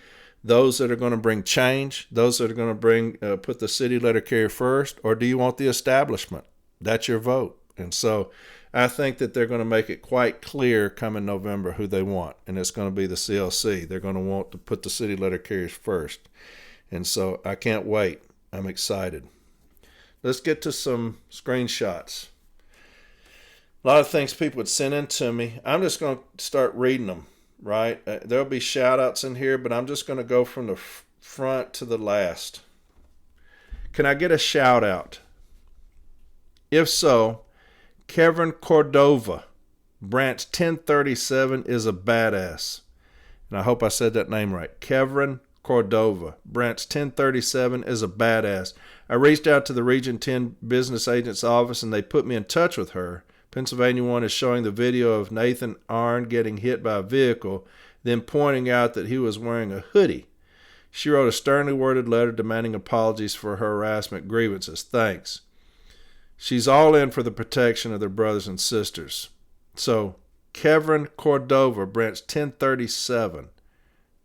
those that are going to bring change, those that are going to put the city letter carrier first, or do you want the establishment? That's your vote. And so I think that they're going to make it quite clear coming November who they want, and it's going to be the CLC. They're going to want to put the city letter carriers first. And so I can't wait. I'm excited. let's get to some screenshots. A lot of things people would send in to me. I'm just going to start reading them, right? There'll be shout outs in here, but I'm just going to go from the front to the last. Can I get a shout out? If so, Kevin Cordova, branch 1037, is a badass. And I hope I said that name right. Kevin Cordova, branch 1037, is a badass. I reached out to the Region 10 business agent's office and they put me in touch with her. Pennsylvania one is showing the video of Nathan Arn getting hit by a vehicle, then pointing out that he was wearing a hoodie. She wrote a sternly worded letter demanding apologies for her harassment grievances. Thanks. She's all in for the protection of their brothers and sisters. So, Kevin Cordova, branch 1037,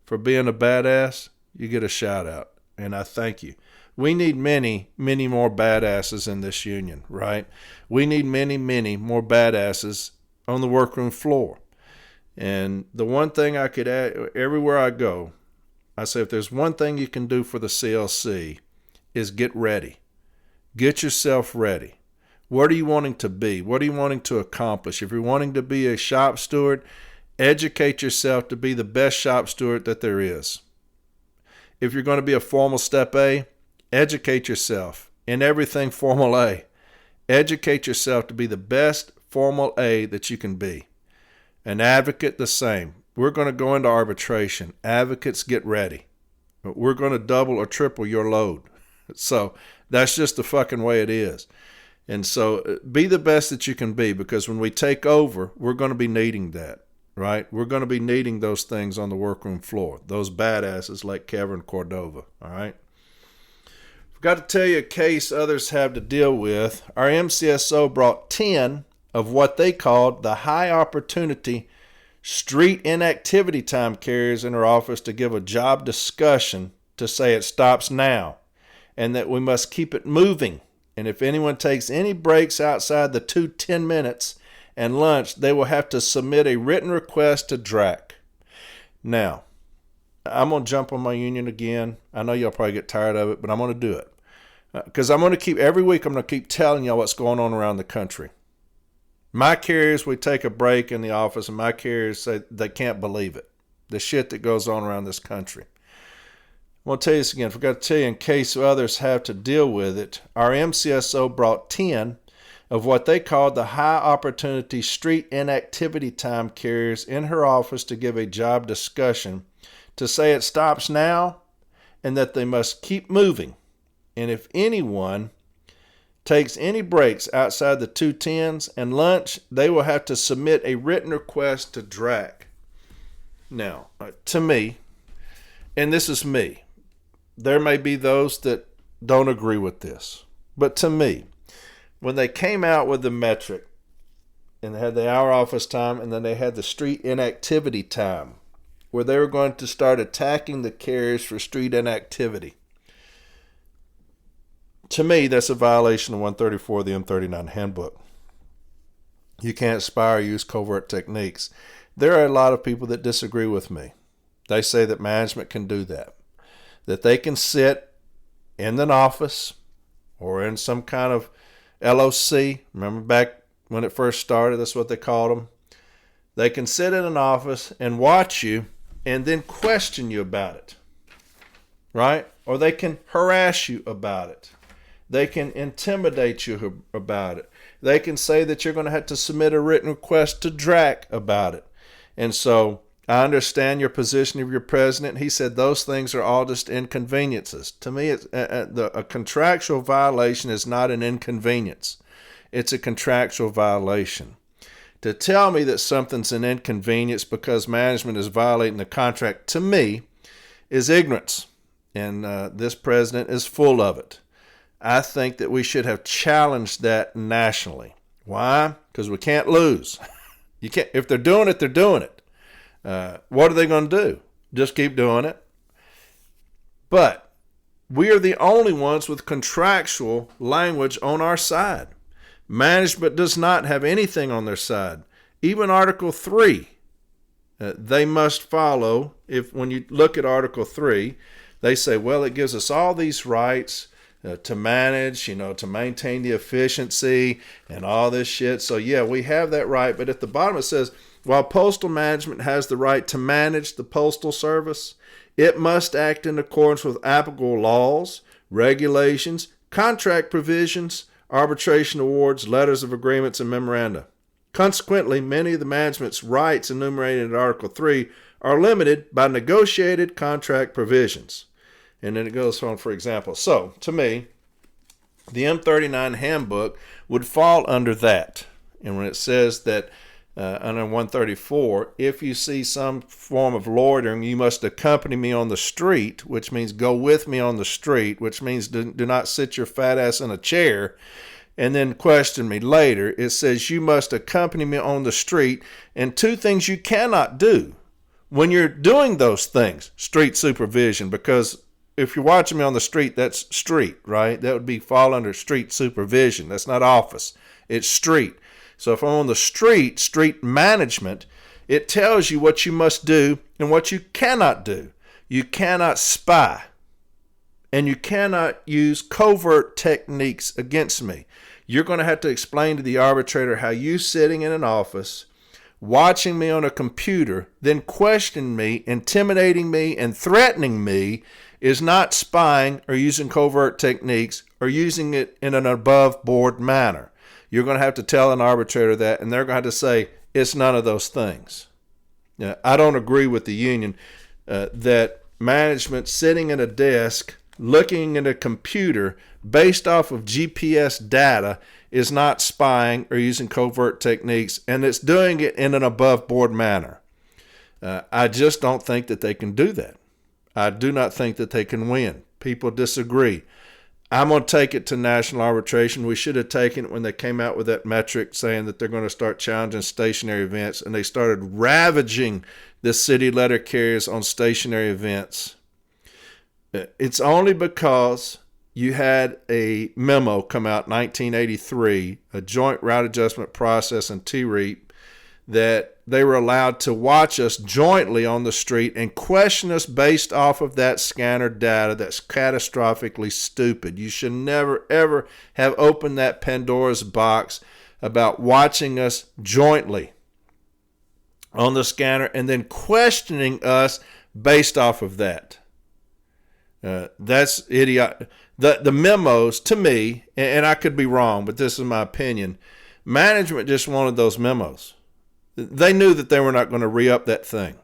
for being a badass, you get a shout out, and I thank you. We need many, many more badasses in this union, right? We need many, many more badasses on the workroom floor. And the one thing I could add, everywhere I go, I say if there's one thing you can do for the CLC is get ready. Get yourself ready. What are you wanting to be? What are you wanting to accomplish? If you're wanting to be a shop steward, educate yourself to be the best shop steward that there is. If you're going to be a formal step A, educate yourself in everything formal A. Educate yourself to be the best formal A that you can be. An advocate, the same. We're going to go into arbitration. Advocates, get ready. We're going to double or triple your load. So that's just the fucking way it is. And so be the best that you can be, because when we take over, we're going to be needing that, right? We're going to be needing those things on the workroom floor, those badasses like Kevin Cordova, all right? Got to tell you a case others have to deal with. Our MCSO brought 10 of what they called the high opportunity street inactivity time carriers in her office to give a job discussion to say it stops now and that we must keep it moving. And if anyone takes any breaks outside the 10 minutes and lunch, they will have to submit a written request to DRAC. Now, I'm going to jump on my union again. I know y'all probably get tired of it, but I'm going to do it. Because I'm going to keep, every week I'm going to keep telling y'all what's going on around the country. My carriers, we take a break in the office, and my carriers say they can't believe it. The shit that goes on around this country. I'm going to tell you this again. I forgot to tell you, in case others have to deal with it, our MCSO brought 10 of what they called the high opportunity street inactivity time carriers in her office to give a job discussion to say it stops now and that they must keep moving. And if anyone takes any breaks outside the 2:10s and lunch, they will have to submit a written request to DRAC. Now, to me, and this is me, there may be those that don't agree with this, but to me, when they came out with the metric and they had the hour office time and then they had the street inactivity time, where they were going to start attacking the carriers for street inactivity, to me, that's a violation of 134 of the M39 handbook. You can't spy or use covert techniques. There are a lot of people that disagree with me. They say that management can do that. That they can sit in an office or in some kind of LOC. Remember back when it first started, that's what they called them. They can sit in an office and watch you and then question you about it. Right? Or they can harass you about it. They can intimidate you about it. They can say that you're going to have to submit a written request to DRAC about it. And so I understand your position of your president. He said those things are all just inconveniences. To me, it's, a contractual violation is not an inconvenience. It's a contractual violation. To tell me that something's an inconvenience because management is violating the contract, to me, is ignorance. And this president is full of it. I think that we should have challenged that nationally. Why? Because we can't lose. You can't. If they're doing it, they're doing it. What are they going to do? Just keep doing it? But we are the only ones with contractual language on our side. Management does not have anything on their side. Even Article 3, they must follow. When you look at Article 3, they say, well, it gives us all these rights. to manage, to maintain the efficiency and all this shit. So yeah, we have that right. But at the bottom it says, while postal management has the right to manage the postal service, it must act in accordance with applicable laws, regulations, contract provisions, arbitration awards, letters of agreements, and memoranda. Consequently, many of the management's rights enumerated in Article 3 are limited by negotiated contract provisions. And then it goes on, for example. So, to me, the M39 handbook would fall under that. And when it says that under 134, if you see some form of loitering, you must accompany me on the street, which means go with me on the street, which means do not sit your fat ass in a chair and then question me later. It says you must accompany me on the street, and two things you cannot do when you're doing those things: street supervision, because if you're watching me on the street, that's street, right? That would fall under street supervision. That's not office. It's street. So if I'm on the street, street management, it tells you what you must do and what you cannot do. You cannot spy, and you cannot use covert techniques against me. You're going to have to explain to the arbitrator how you sitting in an office, watching me on a computer, then questioning me, intimidating me, and threatening me is not spying or using covert techniques or using it in an above board manner. You're going to have to tell an arbitrator that, and they're going to have to say it's none of those things. Now, I don't agree with the union that management sitting at a desk looking at a computer based off of GPS data is not spying or using covert techniques, and it's doing it in an above board manner. I just don't think that they can do that. I do not think that they can win. People disagree. I'm going to take it to national arbitration. We should have taken it when they came out with that metric saying that they're going to start challenging stationary events, and they started ravaging the city letter carriers on stationary events. It's only because you had a memo come out in 1983, a joint route adjustment process and TREAP, that they were allowed to watch us jointly on the street and question us based off of that scanner data. That's catastrophically stupid. You should never, ever have opened that Pandora's box about watching us jointly on the scanner and then questioning us based off of that. That's idiot. The memos, to me, and I could be wrong, but this is my opinion, management just wanted those memos. They knew that they were not going to re-up that thing.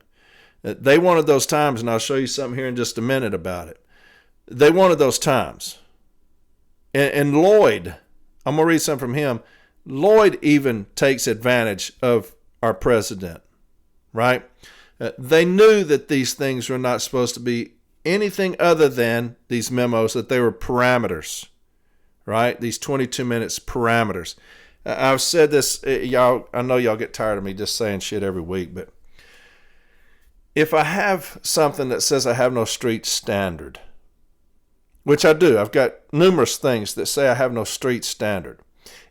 They wanted those times, and I'll show you something here in just a minute about it. They wanted those times. And Lloyd, I'm going to read something from him. Lloyd even takes advantage of our president, right? They knew that these things were not supposed to be anything other than these memos, that they were parameters, right? These 22 minutes parameters. I've said this, y'all. I know y'all get tired of me just saying shit every week, but if I have something that says I have no street standard, which I do, I've got numerous things that say I have no street standard.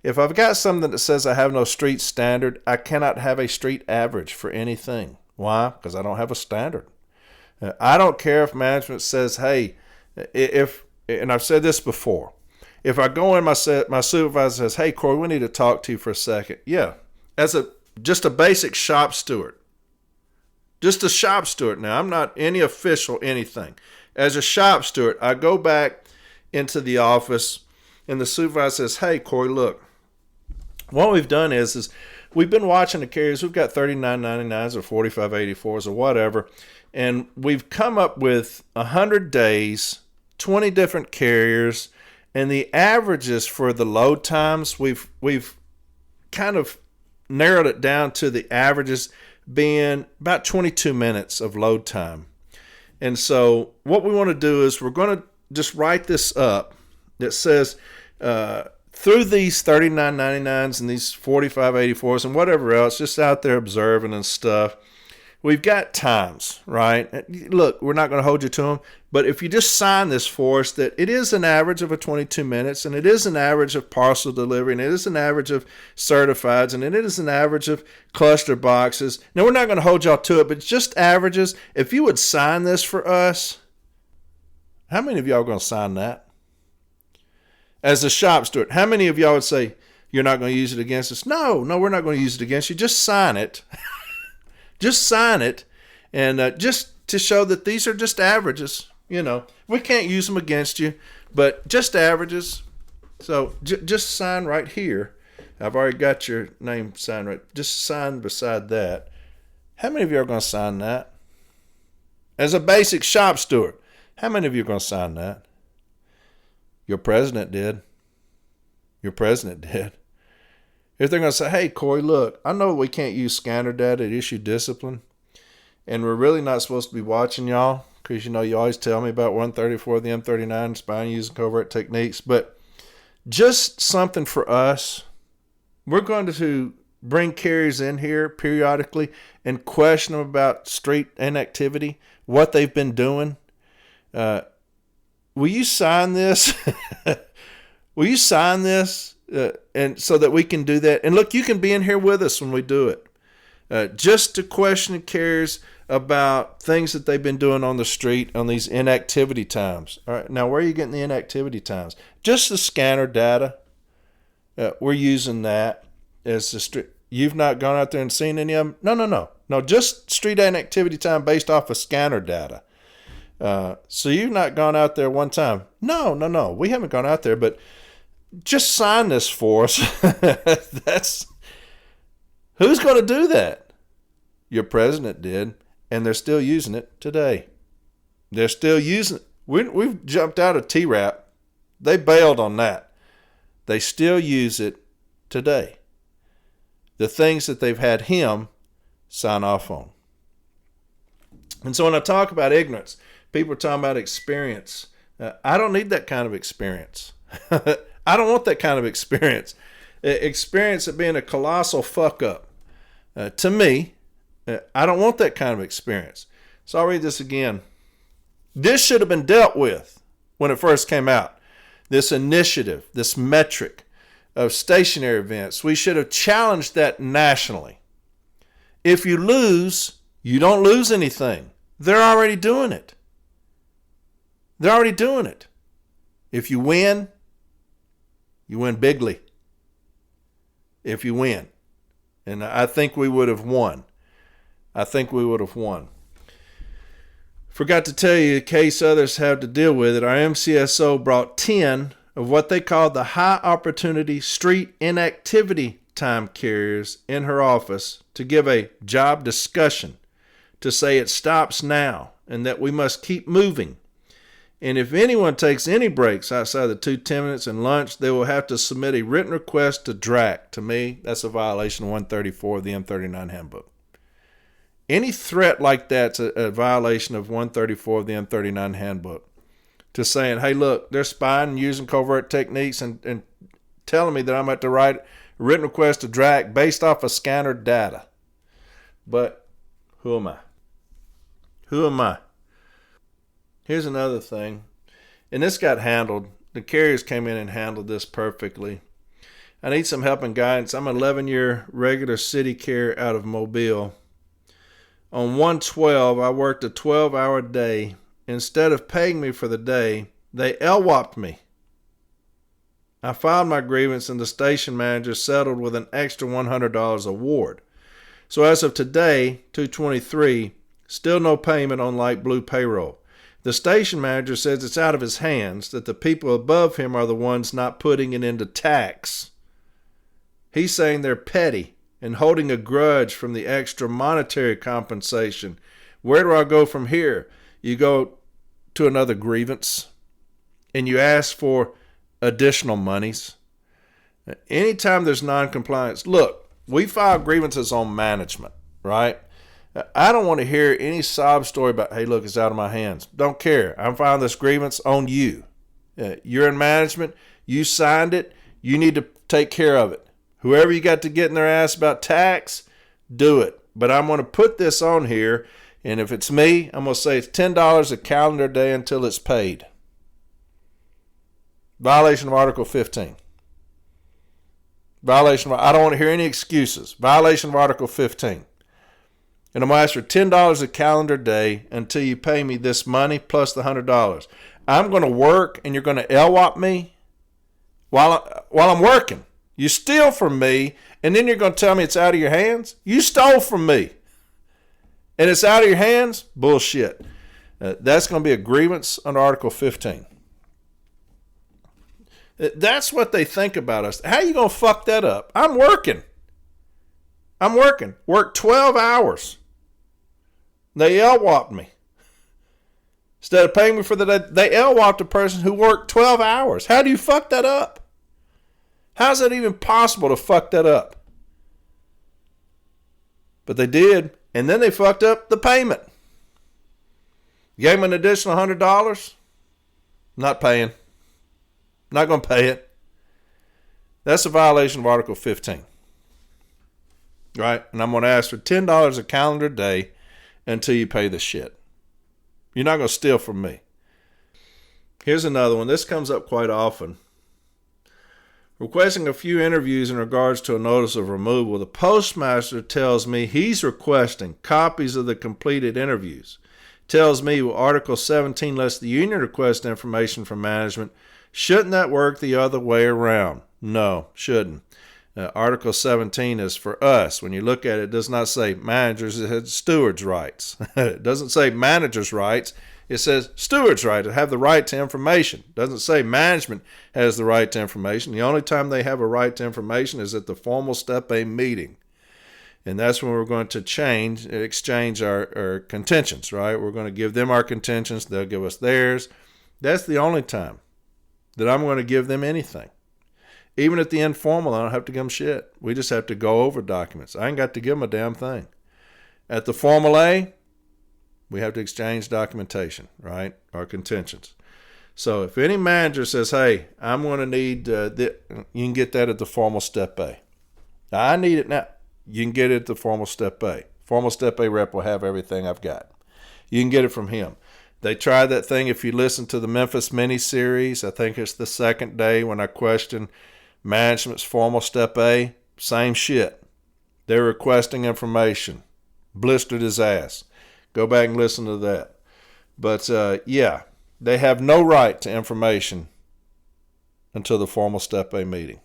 If I've got something that says I have no street standard, I cannot have a street average for anything. Why? Because I don't have a standard. I don't care if management says, hey, and I've said this before, if I go in, my supervisor says, hey, Corey, we need to talk to you for a second. Yeah, as just a basic shop steward. Just a shop steward now. I'm not any official anything. As a shop steward, I go back into the office, and the supervisor says, hey, Corey, look, what we've done is we've been watching the carriers. We've got 39.99s or 45.84s or whatever, and we've come up with 100 days, 20 different carriers, and the averages for the load times, we've kind of narrowed it down to the averages being about 22 minutes of load time. And so what we want to do is we're going to just write this up that says through these 39.99s and these 45.84s and whatever else, just out there observing and stuff, we've got times, right? Look, we're not going to hold you to them, but if you just sign this for us that it is an average of 22 minutes, and it is an average of parcel delivery, and it is an average of certifieds, and it is an average of cluster boxes. Now, we're not going to hold y'all to it, but it's just averages. If you would sign this for us, how many of y'all are going to sign that? as a shop steward, how many of y'all would say, you're not going to use it against us? No, we're not going to use it against you. Just sign it. Just sign it. And just to show that these are just averages. We can't use them against you, but just averages. So just sign right here. I've already got your name signed right. Just sign beside that. How many of you are going to sign that? As a basic shop steward, how many of you are going to sign that? Your president did. Your president did. If they're going to say, hey, Corey, look, I know we can't use scanner data to issue discipline, and we're really not supposed to be watching y'all because, you always tell me about 134 of the M39, spying using covert techniques, but just something for us. We're going to bring carriers in here periodically and question them about street inactivity, what they've been doing. Will you sign this? Will you sign this? And so that we can do that. And look, you can be in here with us when we do it. Just to question carriers about things that they've been doing on the street on these inactivity times. All right, now where are you getting the inactivity times? Just the scanner data. We're using that as the street. You've not gone out there and seen any of them? No, just street inactivity time based off of scanner data. So you've not gone out there one time? No. We haven't gone out there, but just sign this for us. Who's going to do that? Your president did, and they're still using it today. They're still using it. We've jumped out of TRAP. They bailed on that. They still use it today. The things that they've had him sign off on. And so when I talk about ignorance, people are talking about experience. I don't need that kind of experience. I don't want that kind of experience. Experience of being a colossal fuck up. To me, I don't want that kind of experience. So I'll read this again. This should have been dealt with when it first came out. This initiative, this metric of stationary events, we should have challenged that nationally. If you lose, you don't lose anything. They're already doing it. They're already doing it. If you win bigly. If you win. And I think we would have won. Forgot to tell you, in case others have to deal with it, our MCSO brought 10 of what they called the high opportunity street inactivity time carriers in her office to give a job discussion, to say it stops now and that we must keep moving. And if anyone takes any breaks outside the 2 10 minutes and lunch, they will have to submit a written request to DRAC. To me, that's a violation of 134 of the M39 handbook. Any threat like that's a violation of 134 of the M39 handbook. To saying, hey, look, they're spying and using covert techniques and telling me that I'm at to write a written request to DRAC based off of scattered data. But who am I? Here's another thing, and this got handled. The carriers came in and handled this perfectly. I need some help and guidance. I'm an 11-year regular city carrier out of Mobile. On 112, I worked a 12-hour day. Instead of paying me for the day, they LWOP'd me. I filed my grievance, and the station manager settled with an extra $100 award. So as of today, 2/23, still no payment on light blue payroll. The station manager says it's out of his hands, that the people above him are the ones not putting it into tax. He's saying they're petty and holding a grudge from the extra monetary compensation. Where do I go from here? You go to another grievance and you ask for additional monies. Anytime there's non-compliance, look, we file grievances on management, right? I don't want to hear any sob story about, hey, look, it's out of my hands. Don't care. I'm filing this grievance on you. You're in management. You signed it. You need to take care of it. Whoever you got to get in their ass about tax, do it. But I'm going to put this on here, and if it's me, I'm going to say it's $10 a calendar day until it's paid. Violation of Article 15. I don't want to hear any excuses. Violation of Article 15. And I'm going to ask for $10 a calendar day until you pay me this money plus the $100. I'm going to work and you're going to LWOP me? while I'm working. You steal from me, and then you're going to tell me it's out of your hands? You stole from me, and it's out of your hands? Bullshit. That's going to be a grievance under Article 15. That's what they think about us. How are you going to fuck that up? I'm working. Work 12 hours. They LWOP'd me. Instead of paying me for the day, they LWOP'd a person who worked 12 hours. How do you fuck that up? How's it even possible to fuck that up? But they did, and then they fucked up the payment. Gave them an additional $100. Not paying. Not going to pay it. That's a violation of Article 15. Right? And I'm going to ask for $10 a calendar day until you pay the shit. You're not going to steal from me. Here's another one. This comes up quite often. Requesting a few interviews in regards to a notice of removal. The postmaster tells me he's requesting copies of the completed interviews. Tells me, well, Article 17 lets the union request information from management. Shouldn't that work the other way around? No, shouldn't. Article 17 is for us. When you look at it, it does not say managers, it has stewards' rights. It doesn't say managers' rights. It says stewards' right to have the right to information. It doesn't say management has the right to information. The only time they have a right to information is at the formal Step A meeting. And that's when we're going to exchange our contentions, right? We're going to give them our contentions. They'll give us theirs. That's the only time that I'm going to give them anything. Even at the informal, I don't have to give them shit. We just have to go over documents. I ain't got to give them a damn thing. At the formal A, we have to exchange documentation, right? Our contentions. So if any manager says, hey, I'm going to need, you can get that at the formal Step A. I need it now. You can get it at the formal Step A. Formal Step A rep will have everything I've got. You can get it from him. They tried that thing. If you listen to the Memphis mini-series, I think it's the second day when I questioned management's formal Step A, same shit. They're requesting information. Blistered his ass. Go back and listen to that. But, yeah, they have no right to information until the formal Step A meeting.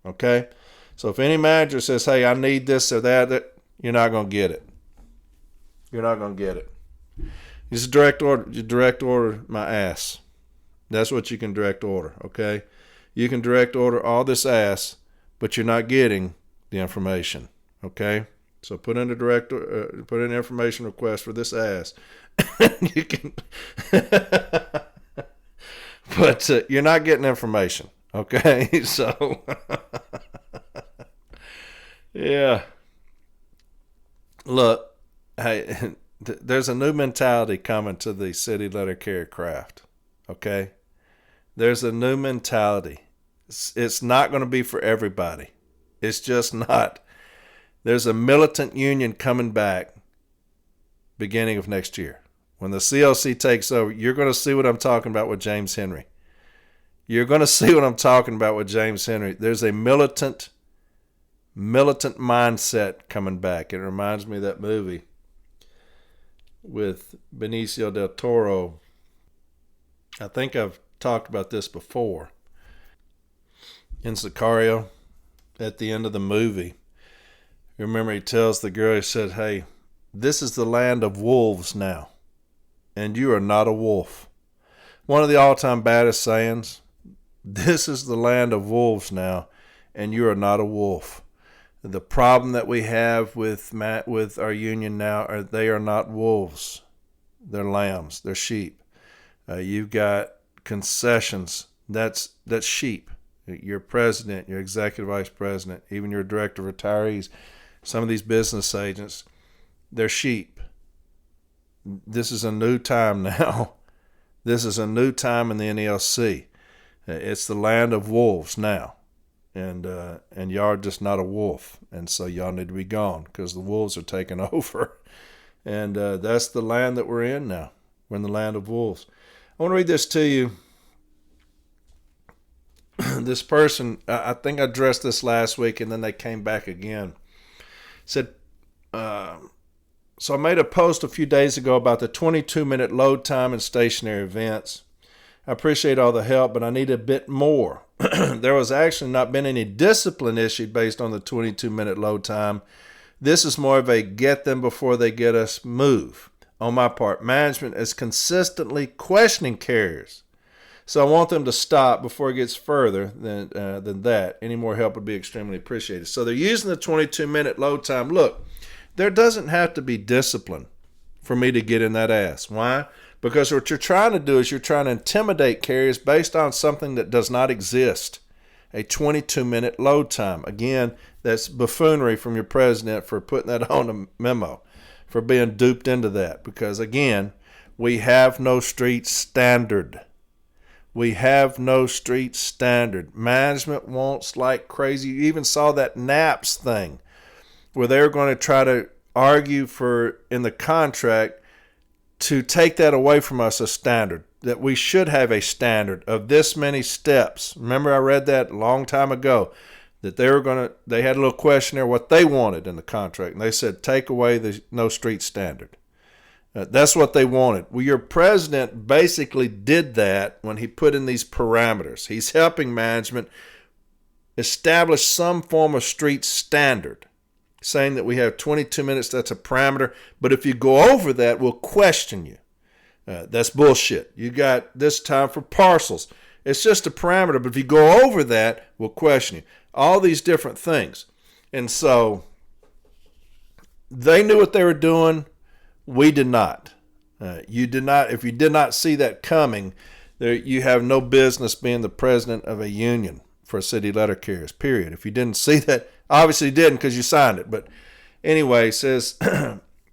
Okay? So if any manager says, hey, I need this or that, you're not going to get it. You're not going to get it. Just direct order my ass. That's what you can direct order, okay? You can direct order all this ass, but you're not getting the information, okay? So put in an information request for this ass. You can, but you're not getting information, okay? So, yeah. Look, hey, there's a new mentality coming to the city letter carrier craft, okay? There's a new mentality. It's not going to be for everybody. It's just not. There's a militant union coming back beginning of next year. When the CLC takes over, you're going to see what I'm talking about with James Henry. You're going to see what I'm talking about with James Henry. There's a militant mindset coming back. It reminds me of that movie with Benicio del Toro. I think I've talked about this before. In Sicario, at the end of the movie, remember he tells the girl, he said, hey, this is the land of wolves now, and you are not a wolf. One of the all-time baddest sayings, this is the land of wolves now, and you are not a wolf. The problem that we have with our union now, they are not wolves. They're lambs. They're sheep. You've got concessions. That's sheep. Your president, your executive vice president, even your director of retirees, some of these business agents, they're sheep. This is a new time now. This is a new time in the NELC. It's the land of wolves now. And y'all are just not a wolf. And so y'all need to be gone because the wolves are taking over. And that's the land that we're in now. We're in the land of wolves. I want to read this to you. This person, I think I addressed this last week and then they came back again. Said, so I made a post a few days ago about the 22-minute load time in stationary events. I appreciate all the help, but I need a bit more. there was actually not been any discipline issued based on the 22-minute load time. This is more of a get them before they get us move. On my part, management is consistently questioning carriers. So I want them to stop before it gets further than that. Any more help would be extremely appreciated. So they're using the 22-minute load time. Look, there doesn't have to be discipline for me to get in that ass. Why? Because what you're trying to do is you're trying to intimidate carriers based on something that does not exist. A 22-minute load time. Again, that's buffoonery from your president for putting that on a memo, for being duped into that. Because again, we have no street standard. We have no street standard. Management wants like crazy. You even saw that NAPS thing where they were going to try to argue for in the contract to take that away from us, a standard, that we should have a standard of this many steps. Remember, I read that a long time ago, that they had a little questionnaire what they wanted in the contract, and they said take away the no street standard. That's what they wanted. Well, your president basically did that when he put in these parameters. He's helping management establish some form of street standard, saying that we have 22 minutes, that's a parameter, but if you go over that, we'll question you. That's bullshit. You got this time for parcels. It's just a parameter, but if you go over that, we'll question you. All these different things. And so they knew what they were doing. We did not. You did not. If you did not see that coming, you have no business being the president of a union for city letter carriers, period. If you didn't see that, obviously you didn't because you signed it. But anyway, it says,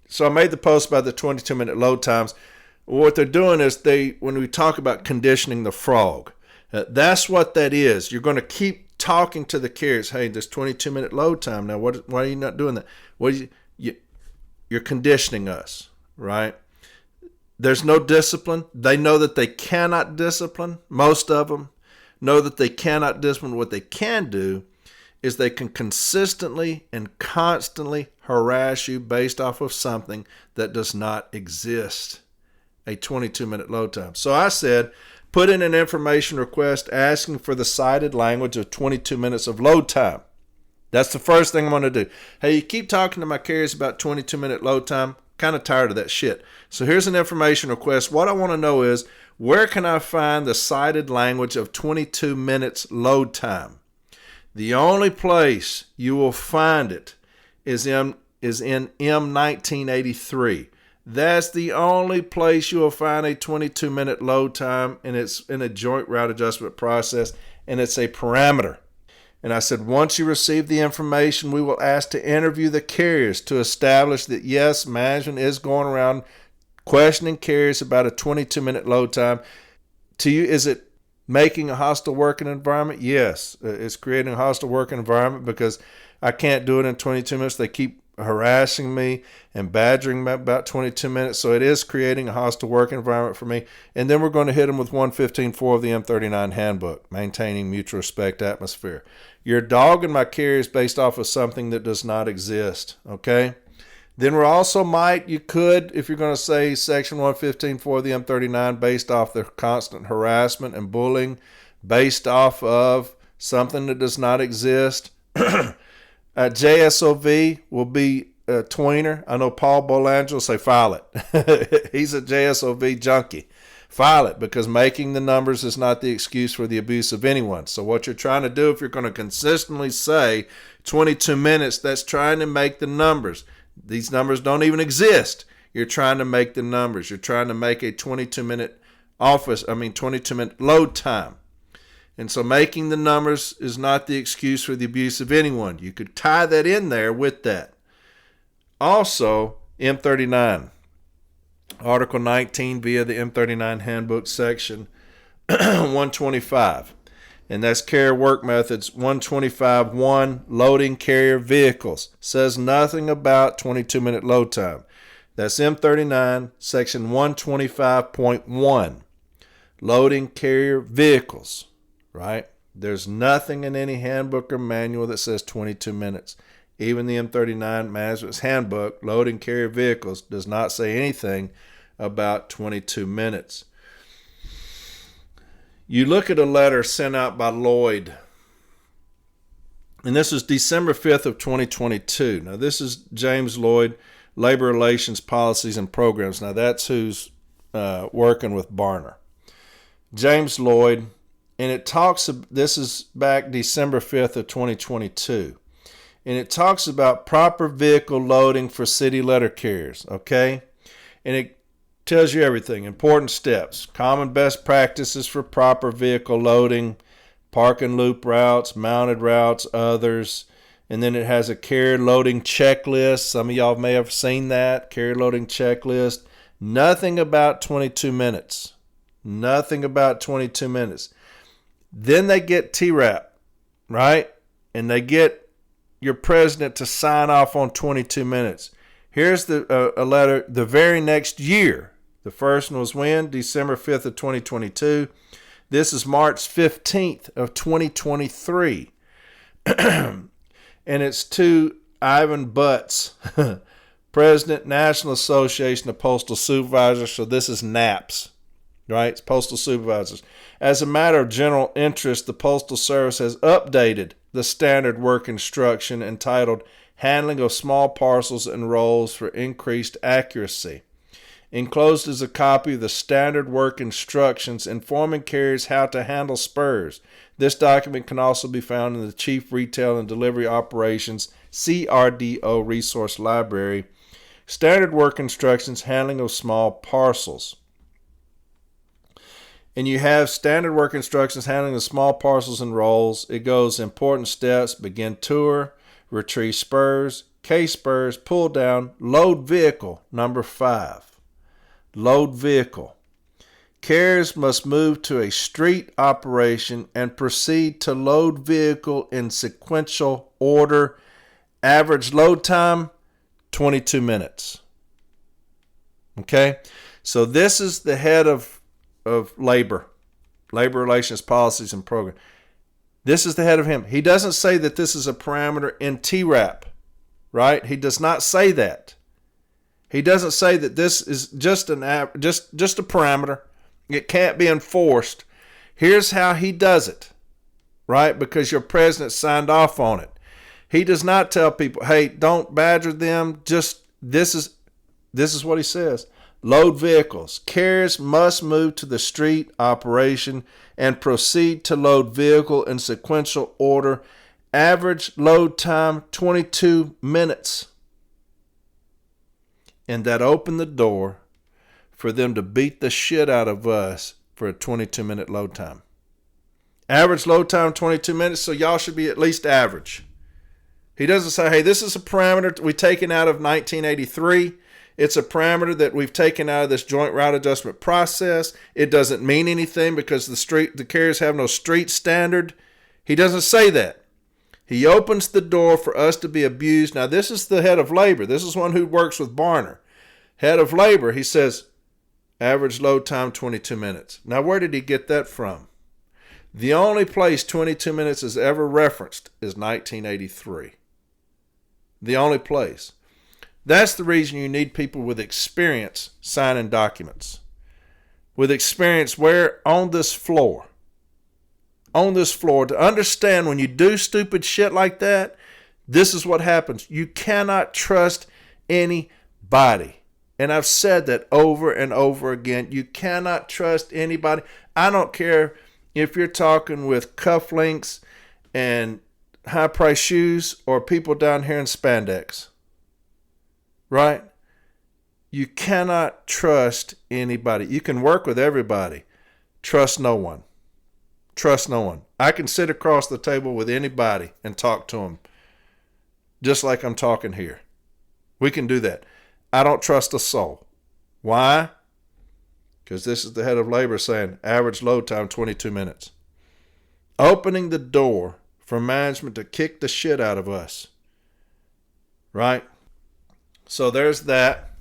so I made the post about the 22-minute load times. What they're doing is when we talk about conditioning the frog, that's what that is. You're going to keep talking to the carriers. Hey, there's 22-minute load time. Now, why are you not doing that? You're conditioning us, right? There's no discipline. They know that they cannot discipline. Most of them know that they cannot discipline. What they can do is they can consistently and constantly harass you based off of something that does not exist. A 22-minute load time. So I said, put in an information request asking for the cited language of 22 minutes of load time. That's the first thing I'm going to do. Hey, you keep talking to my carriers about 22-minute load time. Kind of tired of that shit. So here's an information request. What I want to know is, where can I find the cited language of 22 minutes load time? The only place you will find it is in M1983. That's the only place you will find a 22-minute load time, and it's in a joint route adjustment process, and it's a parameter. And I said, once you receive the information, we will ask to interview the carriers to establish that, yes, management is going around questioning carriers about a 22-minute load time. To you, is it making a hostile working environment? Yes, it's creating a hostile working environment because I can't do it in 22 minutes. They keep harassing me and badgering me about 22 minutes. So it is creating a hostile work environment for me. And then we're going to hit them with 115.4 of the M39 handbook, maintaining mutual respect atmosphere. You're dogging my carriers based off of something that does not exist. Okay. Then we're also you could, if you're going to say section 115.4 of the M39 based off the constant harassment and bullying based off of something that does not exist. JSOV will be a tweener. I know Paul Bolangelo will say file it. He's a JSOV junkie. File it, because making the numbers is not the excuse for the abuse of anyone. So what you're trying to do, if you're going to consistently say 22 minutes, that's trying to make the numbers. These numbers don't even exist. You're trying to make the numbers. You're trying to make a 22-minute 22-minute load time. And so making the numbers is not the excuse for the abuse of anyone. You could tie that in there with that. Also, M39, Article 19 via the M39 Handbook section 125. And that's carrier work methods 125.1, loading carrier vehicles. Says nothing about 22-minute load time. That's M39 section 125.1, loading carrier vehicles. Right? There's nothing in any handbook or manual that says 22 minutes. Even the M39 Management's Handbook, loading carrier vehicles, does not say anything about 22 minutes. You look at a letter sent out by Lloyd, and this is December 5th of 2022. Now, this is James Lloyd, Labor Relations Policies and Programs. Now, that's who's working with Barner. James Lloyd, and it talks, this is back December 5th of 2022, and it talks about proper vehicle loading for city letter carriers, okay? And it tells you everything, important steps, common best practices for proper vehicle loading, park and loop routes, mounted routes, others. And then it has a carrier loading checklist. Some of y'all may have seen that, carrier loading checklist. Nothing about 22 minutes. Nothing about 22 minutes. Then they get TRAP, right? And they get your president to sign off on 22 minutes. Here's a letter the very next year. The first one was when? December 5th of 2022. This is March 15th of 2023. And it's to Ivan Butts, President, National Association of Postal Supervisors. So this is NAPS, right? It's Postal Supervisors. As a matter of general interest, the Postal Service has updated the standard work instruction entitled Handling of Small Parcels and Rolls for Increased Accuracy. Enclosed is a copy of the standard work instructions informing carriers how to handle spurs. This document can also be found in the Chief Retail and Delivery Operations CRDO Resource Library. Standard work instructions, handling of small parcels. And you have standard work instructions, handling of small parcels and rolls. It goes important steps, begin tour, retrieve spurs, case spurs, pull down, load vehicle, number 5. Load vehicle. Carriers must move to a street operation and proceed to load vehicle in sequential order. Average load time, 22 minutes. Okay? So this is the head of labor relations policies and program. This is the head of him. He doesn't say that this is a parameter in TRAP, right? He does not say that. He doesn't say that this is just a parameter. It can't be enforced. Here's how he does it, right? Because your president signed off on it. He does not tell people, hey, don't badger them. Just this is what he says. Load vehicles. Carriers must move to the street operation and proceed to load vehicle in sequential order. Average load time, 22 minutes. And that opened the door for them to beat the shit out of us for a 22-minute load time. Average load time, 22 minutes, so y'all should be at least average. He doesn't say, hey, this is a parameter we've taken out of 1983. It's a parameter that we've taken out of this joint route adjustment process. It doesn't mean anything because the carriers have no street standard. He doesn't say that. He opens the door for us to be abused. Now, this is the head of labor. This is one who works with Barner. Head of labor, he says, average load time, 22 minutes. Now, where did he get that from? The only place 22 minutes is ever referenced is 1983. The only place. That's the reason you need people with experience signing documents. With experience where? On this floor. On this floor, to understand when you do stupid shit like that, this is what happens. You cannot trust anybody. And I've said that over and over again. You cannot trust anybody. I don't care if you're talking with cufflinks and high-priced shoes or people down here in spandex. Right? You cannot trust anybody. You can work with everybody. Trust no one. Trust no one. I can sit across the table with anybody and talk to them just like I'm talking here. We can do that. I don't trust a soul. Why? Because this is the head of labor saying average load time 22 minutes. Opening the door for management to kick the shit out of us. Right? So there's that.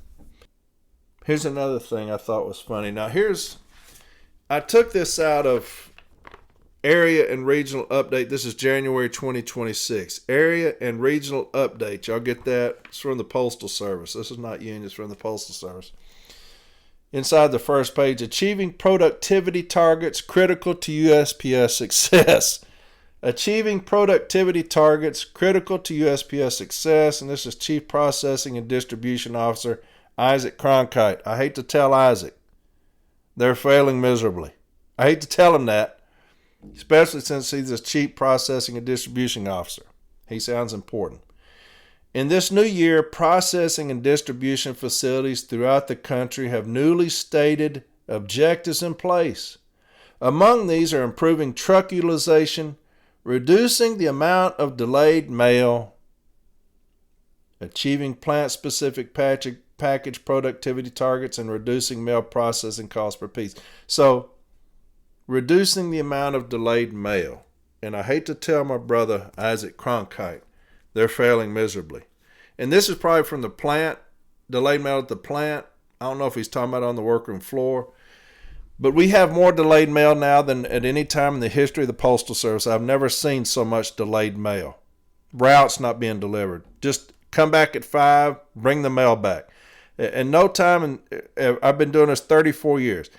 Here's another thing I thought was funny. Now I took this out of Area and Regional Update. This is January 2026. Area and Regional Update. Y'all get that? It's from the Postal Service. This is not union. It's from the Postal Service. inside the first page, achieving productivity targets critical to USPS success. Achieving productivity targets critical to USPS success, and this is Chief Processing and Distribution Officer Isaac Cronkite. I hate to tell Isaac, they're failing miserably. I hate to tell him that, especially since he's a Chief Processing and Distribution Officer. He sounds important. In this new year, processing and distribution facilities throughout the country have newly stated objectives in place. Among these are improving truck utilization, reducing the amount of delayed mail, achieving plant-specific package productivity targets, and reducing mail processing costs per piece. So, reducing the amount of delayed mail. And I hate to tell my brother Isaac Cronkite, they're failing miserably. And this is probably from the plant, delayed mail at the plant. I don't know if he's talking about on the workroom floor. But we have more delayed mail now than at any time in the history of the Postal Service. I've never seen so much delayed mail. Routes not being delivered. Just come back at 5, bring the mail back. In no time, I've been doing this 34 years.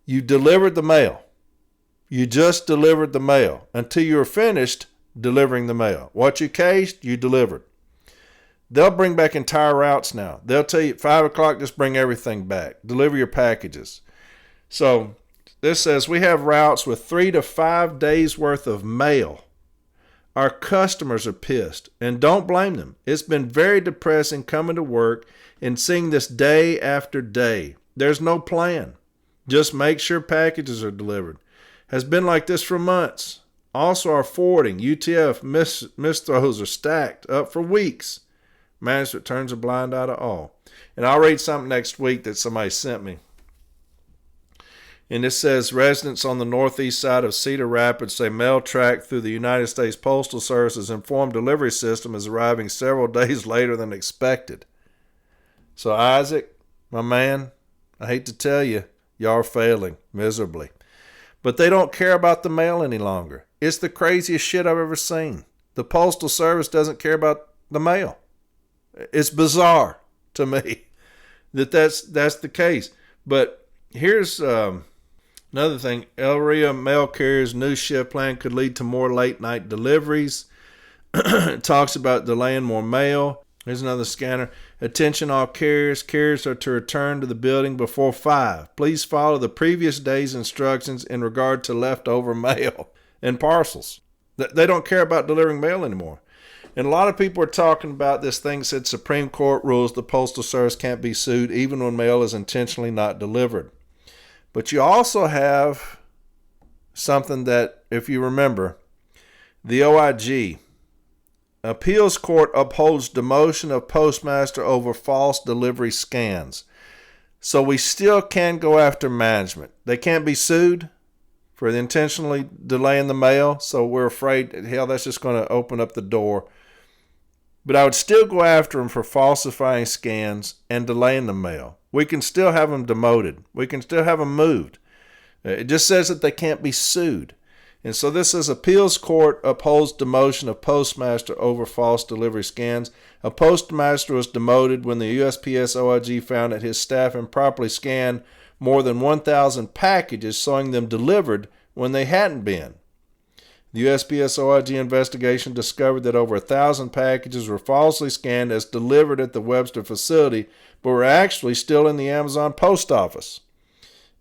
You delivered the mail. You just delivered the mail until you were finished delivering the mail. What you cased, you delivered. They'll bring back entire routes now. They'll tell you at 5 o'clock, just bring everything back. Deliver your packages. So this says we have routes with 3 to 5 days worth of mail. Our customers are pissed, and don't blame them. It's been very depressing coming to work and seeing this day after day. There's no plan. Just make sure packages are delivered. Has been like this for months. Also, our forwarding, UTF, misthrows are stacked up for weeks. Management turns a blind eye to all. And I'll read something next week that somebody sent me. And it says, residents on the northeast side of Cedar Rapids say mail tracked through the United States Postal Service's informed delivery system is arriving several days later than expected. So Isaac, my man, I hate to tell you, y'all are failing miserably. But they don't care about the mail any longer. It's the craziest shit I've ever seen. The Postal Service doesn't care about the mail. It's bizarre to me that's the case. But here's another thing. El Rio Mail Carrier's new shift plan could lead to more late-night deliveries. It talks about delaying more mail. Here's another scanner. Attention all carriers. Carriers are to return to the building before 5. Please follow the previous day's instructions in regard to leftover mail and parcels. They don't care about delivering mail anymore. And a lot of people are talking about this thing that said Supreme Court rules the Postal Service can't be sued even when mail is intentionally not delivered. But you also have something that, if you remember, the OIG, Appeals Court upholds demotion of postmaster over false delivery scans. So we still can go after management. They can't be sued for intentionally delaying the mail, so we're afraid, hell, that's just going to open up the door. But I would still go after them for falsifying scans and delaying the mail. We can still have them demoted. We can still have them moved. It just says that they can't be sued. And so this says Appeals Court upholds demotion of postmaster over false delivery scans. A postmaster was demoted when the USPS OIG found that his staff improperly scanned more than 1,000 packages, showing them delivered when they hadn't been. The USPS OIG investigation discovered that over 1,000 packages were falsely scanned as delivered at the Webster facility, but were actually still in the Amazon post office.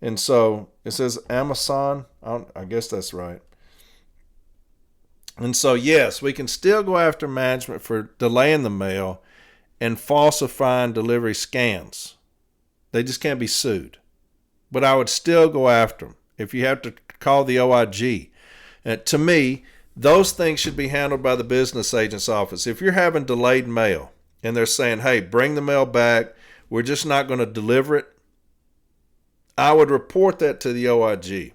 And so it says Amazon. I guess that's right. And so, yes, we can still go after management for delaying the mail and falsifying delivery scans. They just can't be sued. But I would still go after them if you have to call the OIG. To me, those things should be handled by the business agent's office. If you're having delayed mail and they're saying, hey, bring the mail back, we're just not going to deliver it, I would report that to the OIG.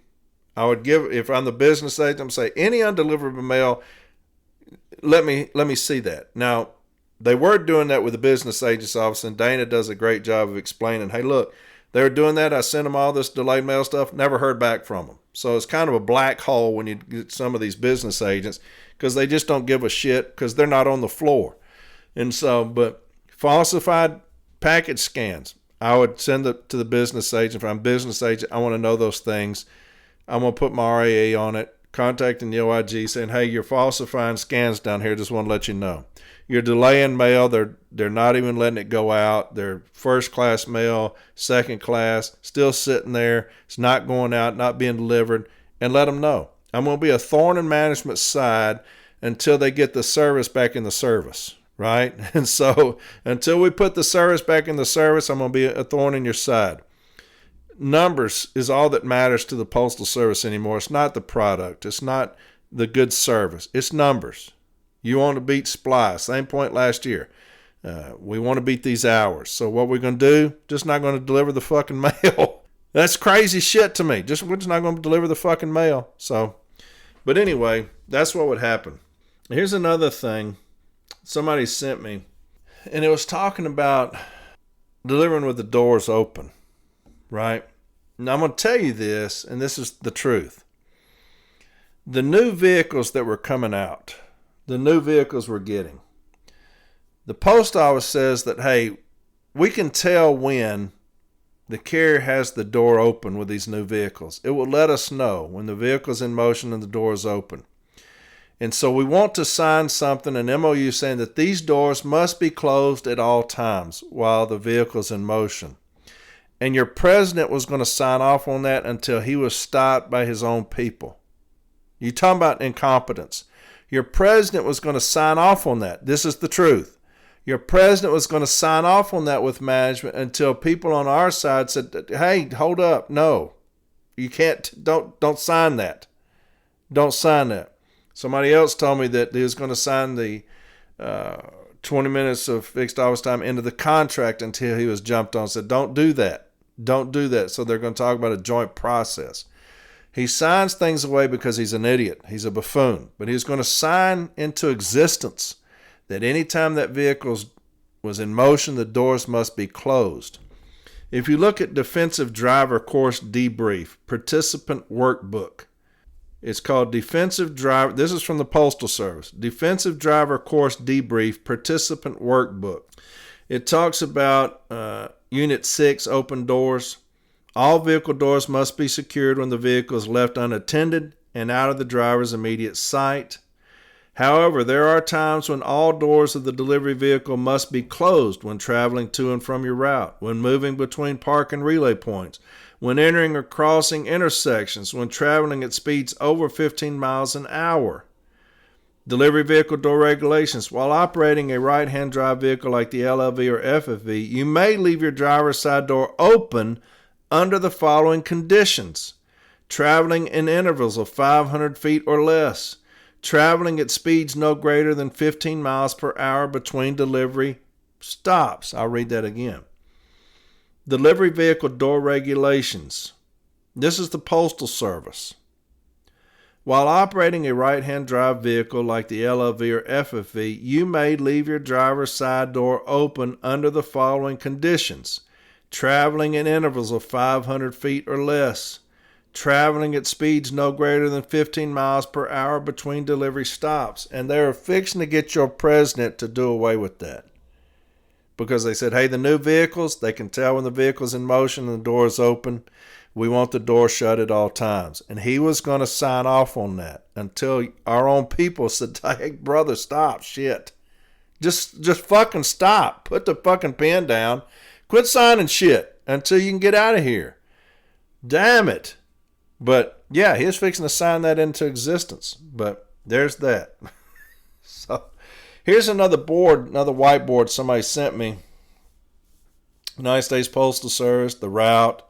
I would give, if I'm the business agent, I'm say any undeliverable mail, let me see that. Now, they were doing that with the business agent's office, and Dana does a great job of explaining, hey, look, they were doing that. I sent them all this delayed mail stuff, never heard back from them. So it's kind of a black hole when you get some of these business agents because they just don't give a shit because they're not on the floor. And so, but falsified package scans, I would send it to the business agent. If I'm a business agent, I want to know those things. I'm going to put my RAA on it, contacting the OIG saying, hey, you're falsifying scans down here. Just want to let you know. You're delaying mail. They're not even letting it go out. They're first class mail, second class, still sitting there. It's not going out, not being delivered. And let them know. I'm going to be a thorn in management's side until they get the service back in the service, right? And so until we put the service back in the service, I'm going to be a thorn in your side. Numbers is all that matters to the Postal Service anymore. It's not the product. It's not the good service. It's numbers. You want to beat supply. Same point last year. We want to beat these hours. So what we're going to do, just not going to deliver the fucking mail. That's crazy shit to me. We're just not going to deliver the fucking mail. So, but anyway, that's what would happen. Here's another thing somebody sent me, and it was talking about delivering with the doors open, right? Now, I'm going to tell you this, and this is the truth. The new vehicles that were coming out, the new vehicles we're getting, the post office says that, hey, we can tell when the carrier has the door open with these new vehicles. It will let us know when the vehicle's in motion and the door is open. And so we want to sign something, an MOU, saying that these doors must be closed at all times while the vehicle's in motion. And your president was going to sign off on that until he was stopped by his own people. You talking about incompetence. Your president was going to sign off on that. This is the truth. Your president was going to sign off on that with management until people on our side said, hey, hold up. No, you can't. Don't sign that. Don't sign that. Somebody else told me that he was going to sign the 20 minutes of fixed office time into the contract until he was jumped on. Said, don't do that. Don't do that. So they're going to talk about a joint process. He signs things away because he's an idiot. He's a buffoon. But he's going to sign into existence that anytime that vehicle was in motion, the doors must be closed. If you look at Defensive Driver Course Debrief, Participant Workbook, it's called Defensive Driver, this is from the Postal Service, Defensive Driver Course Debrief, Participant Workbook. It talks about Unit 6, open doors. All vehicle doors must be secured when the vehicle is left unattended and out of the driver's immediate sight. However, there are times when all doors of the delivery vehicle must be closed when traveling to and from your route, when moving between park and relay points, when entering or crossing intersections, when traveling at speeds over 15 miles an hour. Delivery vehicle door regulations. While operating a right-hand drive vehicle like the LLV or FFV, you may leave your driver's side door open under the following conditions: traveling in intervals of 500 feet or less, traveling at speeds no greater than 15 miles per hour between delivery stops. I'll read that again. Delivery vehicle door regulations. This is the Postal Service. While operating a right-hand drive vehicle like the LLV or FFV, you may leave your driver's side door open under the following conditions: traveling in intervals of 500 feet or less, traveling at speeds no greater than 15 miles per hour between delivery stops. And they're fixing to get your president to do away with that. Because they said, hey, the new vehicles, they can tell when the vehicle's in motion and the door is open. We want the door shut at all times. And he was going to sign off on that until our own people said, hey, brother, stop, shit. Just fucking stop. Put the fucking pen down. Quit signing shit until you can get out of here. Damn it. But, yeah, he was fixing to sign that into existence. But there's that. So, here's another board, another whiteboard somebody sent me. United States Postal Service, the route,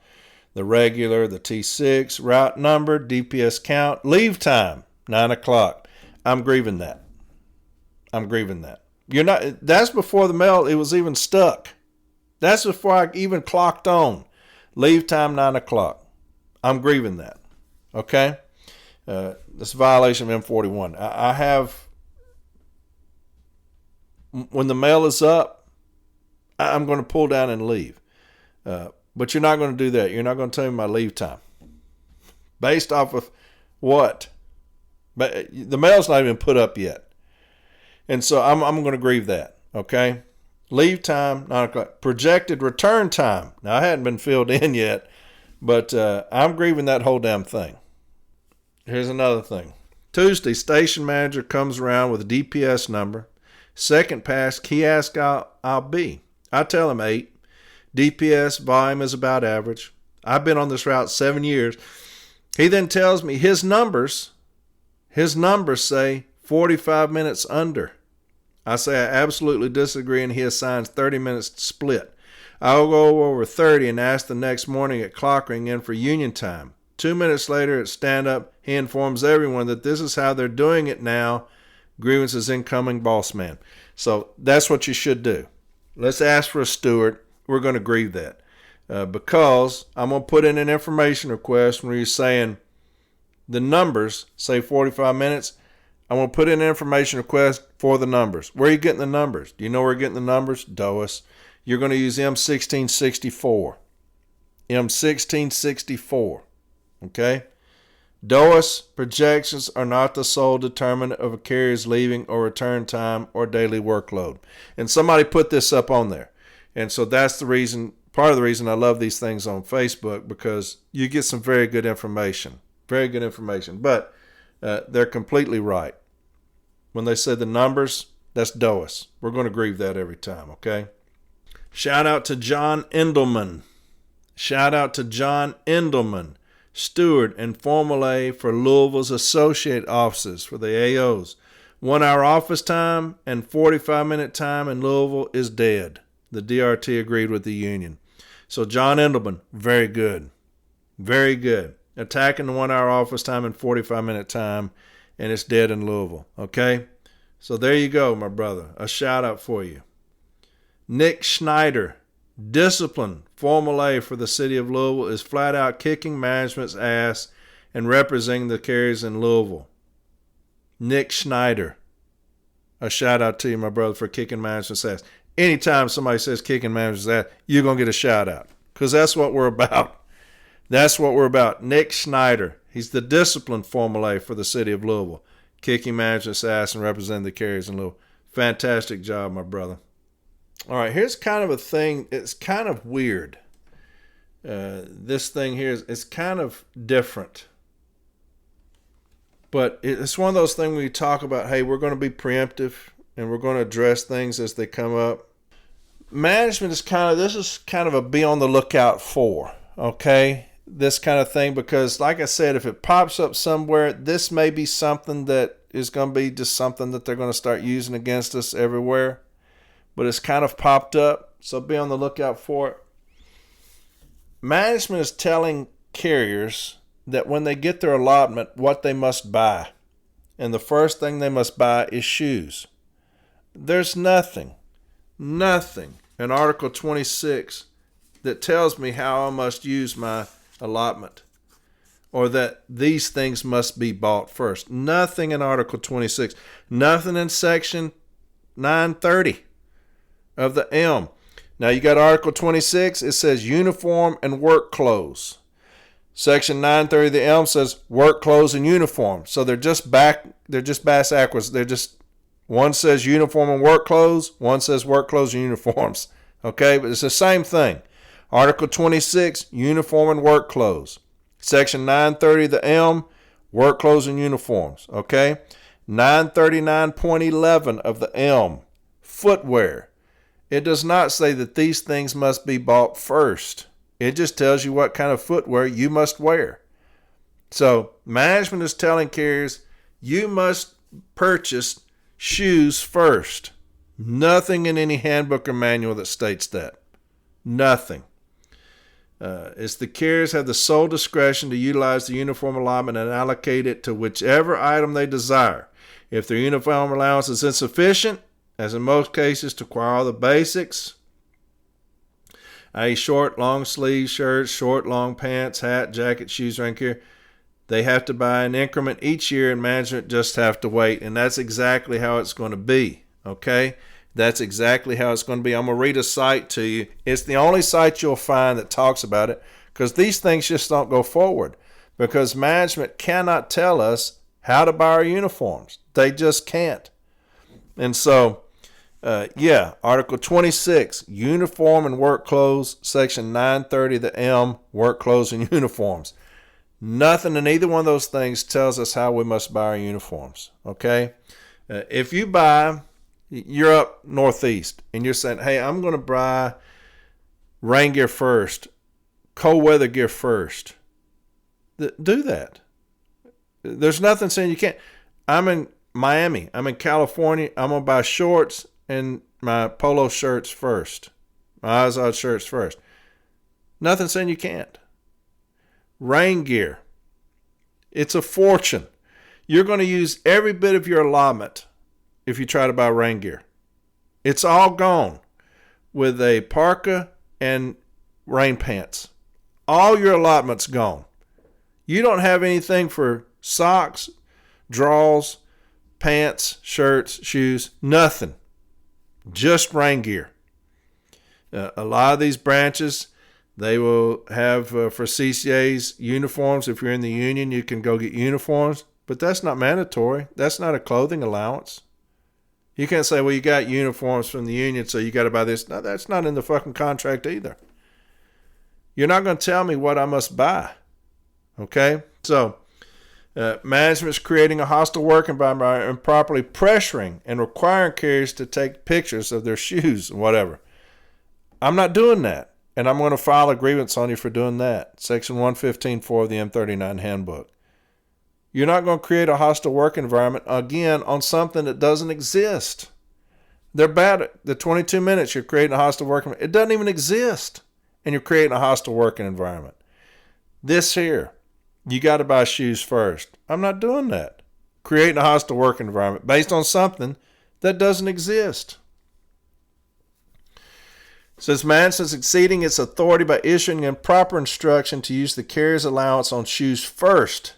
the regular, the T6, route number, DPS count, leave time, 9 o'clock. I'm grieving that. You're not, that's before the mail, it was even stuck. That's before I even clocked on. Leave time, 9 o'clock. I'm grieving that. Okay? This violation of M41. I have, when the mail is up, I'm going to pull down and leave. But you're not going to do that. You're not going to tell me my leave time. Based off of what? But the mail's not even put up yet. And so I'm going to grieve that. Okay? Leave time, 9 o'clock. Projected return time. Now, I hadn't been filled in yet, but I'm grieving that whole damn thing. Here's another thing. Tuesday, station manager comes around with a DPS number. Second pass, he asks I'll be. I tell him 8. DPS volume is about average. I've been on this route 7 years. He then tells me his numbers say 45 minutes under. I say I absolutely disagree, and he assigns 30 minutes to split. I'll go over 30 and ask the next morning at clock ring in for union time. 2 minutes later at stand-up, he informs everyone that this is how they're doing it now. Grievance is incoming boss man. So that's what you should do. Let's ask for a steward. We're going to grieve that. Because I'm going to put in an information request where you're saying the numbers say 45 minutes. I'm going to put in an information request for the numbers. Where are you getting the numbers? Do you know where you're getting the numbers? DOAS. You're going to use M1664. M1664. Okay? DOAS projections are not the sole determinant of a carrier's leaving or return time or daily workload. And somebody put this up on there. And so that's the reason, part of the reason I love these things on Facebook, because you get some very good information. Very good information. But they're completely right. When they say the numbers, that's DOAS. We're going to grieve that every time, okay? Shout out to John Endelman. Shout out to John Endelman, steward and Formal A for Louisville's associate offices for the AOs. 1 hour office time and 45-minute time in Louisville is dead. The DRT agreed with the union. So John Endelman, very good. Very good. Attacking the 1 hour office time and 45-minute time, and it's dead in Louisville. Okay? So there you go, my brother. A shout out for you. Nick Schneider, discipline, Formal A for the city of Louisville, is flat out kicking management's ass and representing the carriers in Louisville. Nick Schneider, a shout out to you, my brother, for kicking management's ass. Anytime somebody says kicking management's ass, you're going to get a shout out, because that's what we're about. That's what we're about. Nick Schneider, he's the discipline Formal A for the city of Louisville, kicking management's ass and representing the carriers in Louisville. Fantastic job, my brother. All right, here's kind of a thing. It's kind of weird. This thing here it's kind of different. But it's one of those things where you talk about, hey, we're going to be preemptive and we're going to address things as they come up. Management is this is kind of a be on the lookout for, okay? This kind of thing, because like I said, if it pops up somewhere, this may be something that is going to be just something that they're going to start using against us everywhere. But it's kind of popped up, so be on the lookout for it. Management is telling carriers that when they get their allotment, what they must buy. And the first thing they must buy is shoes. There's nothing in Article 26 that tells me how I must use my allotment, or that these things must be bought first. Nothing in Article 26. Nothing in Section 930 of the M. Now you got Article 26, it says uniform and work clothes. Section 930 of the M says work clothes and uniform. So they're just bass backwards. One says uniform and work clothes, one says work clothes and uniforms. Okay, but it's the same thing. Article 26, uniform and work clothes. Section 930 of the M, work clothes and uniforms. Okay, 939.11 of the M, footwear. It does not say that these things must be bought first. It just tells you what kind of footwear you must wear. So management is telling carriers, you must purchase shoes first. Nothing in any handbook or manual that states that. Nothing. It's the carriers have the sole discretion to utilize the uniform allotment and allocate it to whichever item they desire. If their uniform allowance is insufficient, as in most cases, to acquire all the basics, i.e. short, long sleeve shirts, short, long pants, hat, jacket, shoes, rain gear, they have to buy an increment each year, and management just have to wait. And that's exactly how it's going to be, okay? That's exactly how it's going to be. I'm going to read a site to you. It's the only site you'll find that talks about it, because these things just don't go forward, because management cannot tell us how to buy our uniforms. They just can't. And so Article 26, uniform and work clothes, Section 930, the M, work clothes and uniforms. Nothing in either one of those things tells us how we must buy our uniforms, okay? If you're up northeast and you're saying, hey, I'm going to buy rain gear first, cold weather gear first, do that. There's nothing saying you can't. I'm in Miami. I'm in California. I'm going to buy shorts and my polo shirts first, my Izod shirts first. Nothing saying you can't. Rain gear. It's a fortune. You're going to use every bit of your allotment if you try to buy rain gear. It's all gone with a parka and rain pants. All your allotment's gone. You don't have anything for socks, drawers, pants, shirts, shoes, nothing. Just rain gear. A lot of these branches, they will have for CCAs uniforms. If you're in the union, you can go get uniforms, but that's not mandatory. That's not a clothing allowance. You can't say, well, you got uniforms from the union, so you got to buy this. No, that's not in the fucking contract either. You're not going to tell me what I must buy. Okay? So, management's creating a hostile work environment by improperly pressuring and requiring carriers to take pictures of their shoes and whatever. I'm not doing that, and I'm going to file a grievance on you for doing that. Section 115.4 of the M39 handbook. You're not going to create a hostile work environment, again, on something that doesn't exist. They're bad at the 22 minutes you're creating a hostile work environment. It doesn't even exist, and you're creating a hostile working environment. This here, you got to buy shoes first. I'm not doing that. Creating a hostile work environment based on something that doesn't exist. It says management's exceeding its authority by issuing improper instruction to use the carrier's allowance on shoes first.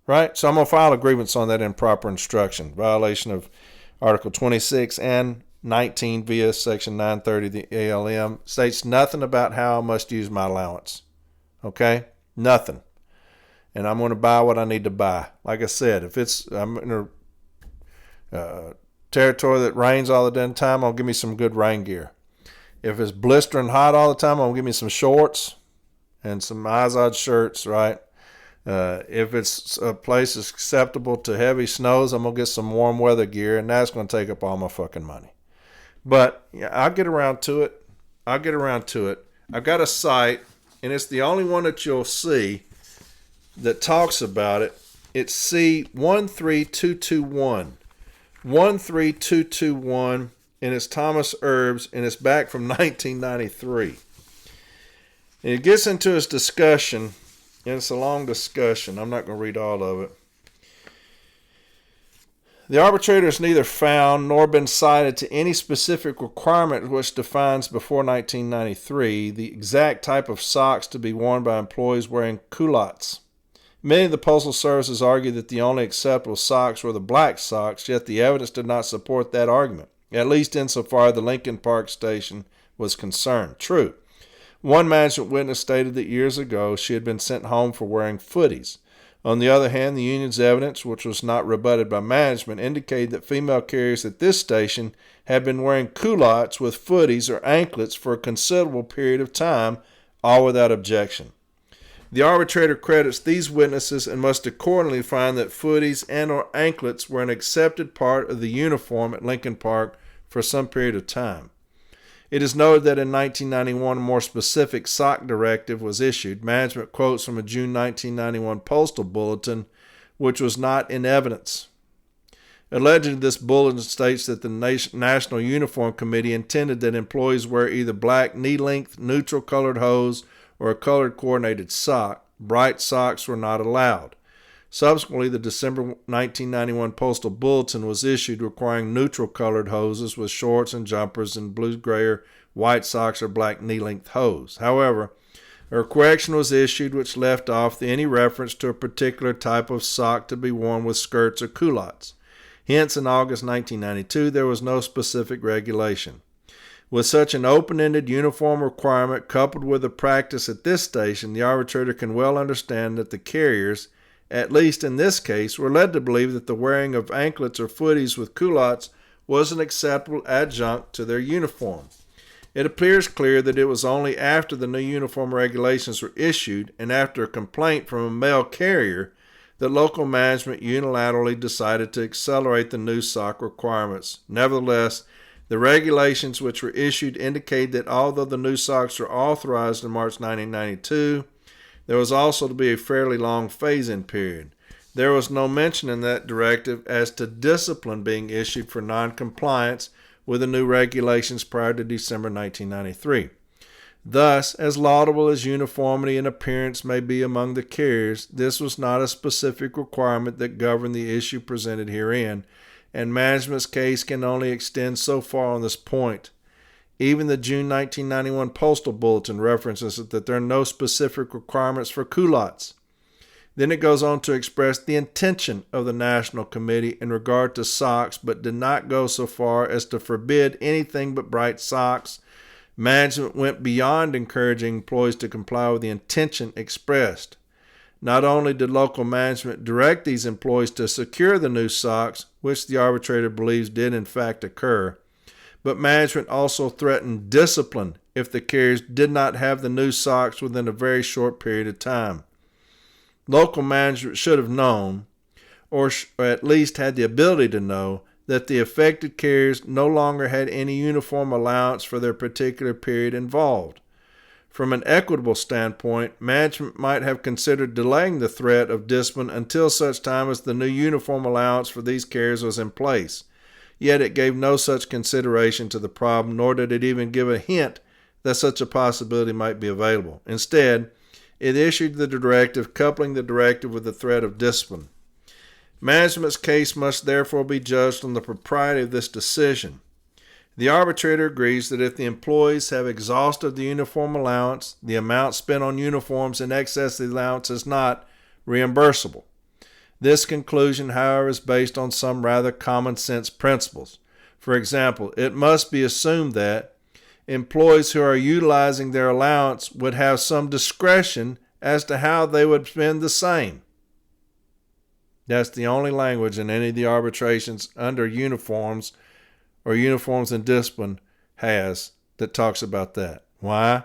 Right? So I'm going to file a grievance on that improper instruction. Violation of Article 26 and 19 via Section 930 of the ALM. States nothing about how I must use my allowance. Okay? Nothing. And I'm going to buy what I need to buy. Like I said, if I'm in a territory that rains all the damn time, I'll give me some good rain gear. If it's blistering hot all the time, I'll give me some shorts and some Izod shirts, right? If it's a place that's acceptable to heavy snows, I'm going to get some warm weather gear, and that's going to take up all my fucking money. But yeah, I'll get around to it. I've got a site, and it's the only one that you'll see that talks about it. It's C13221. 13221, and it's Thomas Herbs, and it's back from 1993. And it gets into his discussion, and it's a long discussion. I'm not going to read all of it. The arbitrator has neither found nor been cited to any specific requirement which defines before 1993 the exact type of socks to be worn by employees wearing culottes. Many of the Postal Services argued that the only acceptable socks were the black socks, yet the evidence did not support that argument, at least insofar as the Lincoln Park station was concerned. True. One management witness stated that years ago she had been sent home for wearing footies. On the other hand, the union's evidence, which was not rebutted by management, indicated that female carriers at this station had been wearing culottes with footies or anklets for a considerable period of time, all without objection. The arbitrator credits these witnesses and must accordingly find that footies and or anklets were an accepted part of the uniform at Lincoln Park for some period of time. It is noted that in 1991 a more specific sock directive was issued. Management quotes from a June 1991 postal bulletin, which was not in evidence. Allegedly, this bulletin states that the National Uniform Committee intended that employees wear either black knee-length, neutral-colored hose or a colored coordinated sock. Bright socks were not allowed. Subsequently, the December 1991 Postal Bulletin was issued requiring neutral-colored hoses with shorts and jumpers and blue-gray or white socks or black knee-length hose. However, a correction was issued which left off any reference to a particular type of sock to be worn with skirts or culottes. Hence, in August 1992, there was no specific regulation. With such an open-ended uniform requirement coupled with the practice at this station, the arbitrator can well understand that the carriers, at least in this case, were led to believe that the wearing of anklets or footies with culottes was an acceptable adjunct to their uniform. It appears clear that it was only after the new uniform regulations were issued and after a complaint from a male carrier that local management unilaterally decided to accelerate the new sock requirements. Nevertheless, the regulations which were issued indicate that although the new socks were authorized in March 1992, there was also to be a fairly long phase-in period. There was no mention in that directive as to discipline being issued for non-compliance with the new regulations prior to December 1993. Thus, as laudable as uniformity in appearance may be among the carriers, this was not a specific requirement that governed the issue presented herein, and management's case can only extend so far on this point. Even the June 1991 Postal Bulletin references that there are no specific requirements for culottes. Then it goes on to express the intention of the National Committee in regard to socks, but did not go so far as to forbid anything but bright socks. Management went beyond encouraging employees to comply with the intention expressed. Not only did local management direct these employees to secure the new socks, which the arbitrator believes did in fact occur, but management also threatened discipline if the carriers did not have the new socks within a very short period of time. Local management should have known, or at least had the ability to know, that the affected carriers no longer had any uniform allowance for their particular period involved. From an equitable standpoint, management might have considered delaying the threat of discipline until such time as the new uniform allowance for these carriers was in place. Yet it gave no such consideration to the problem, nor did it even give a hint that such a possibility might be available. Instead, it issued the directive, coupling the directive with the threat of discipline. Management's case must therefore be judged on the propriety of this decision. The arbitrator agrees that if the employees have exhausted the uniform allowance, the amount spent on uniforms in excess of the allowance is not reimbursable. This conclusion, however, is based on some rather common sense principles. For example, it must be assumed that employees who are utilizing their allowance would have some discretion as to how they would spend the same. That's the only language in any of the arbitrations under uniforms or uniforms and discipline has that talks about that. Why?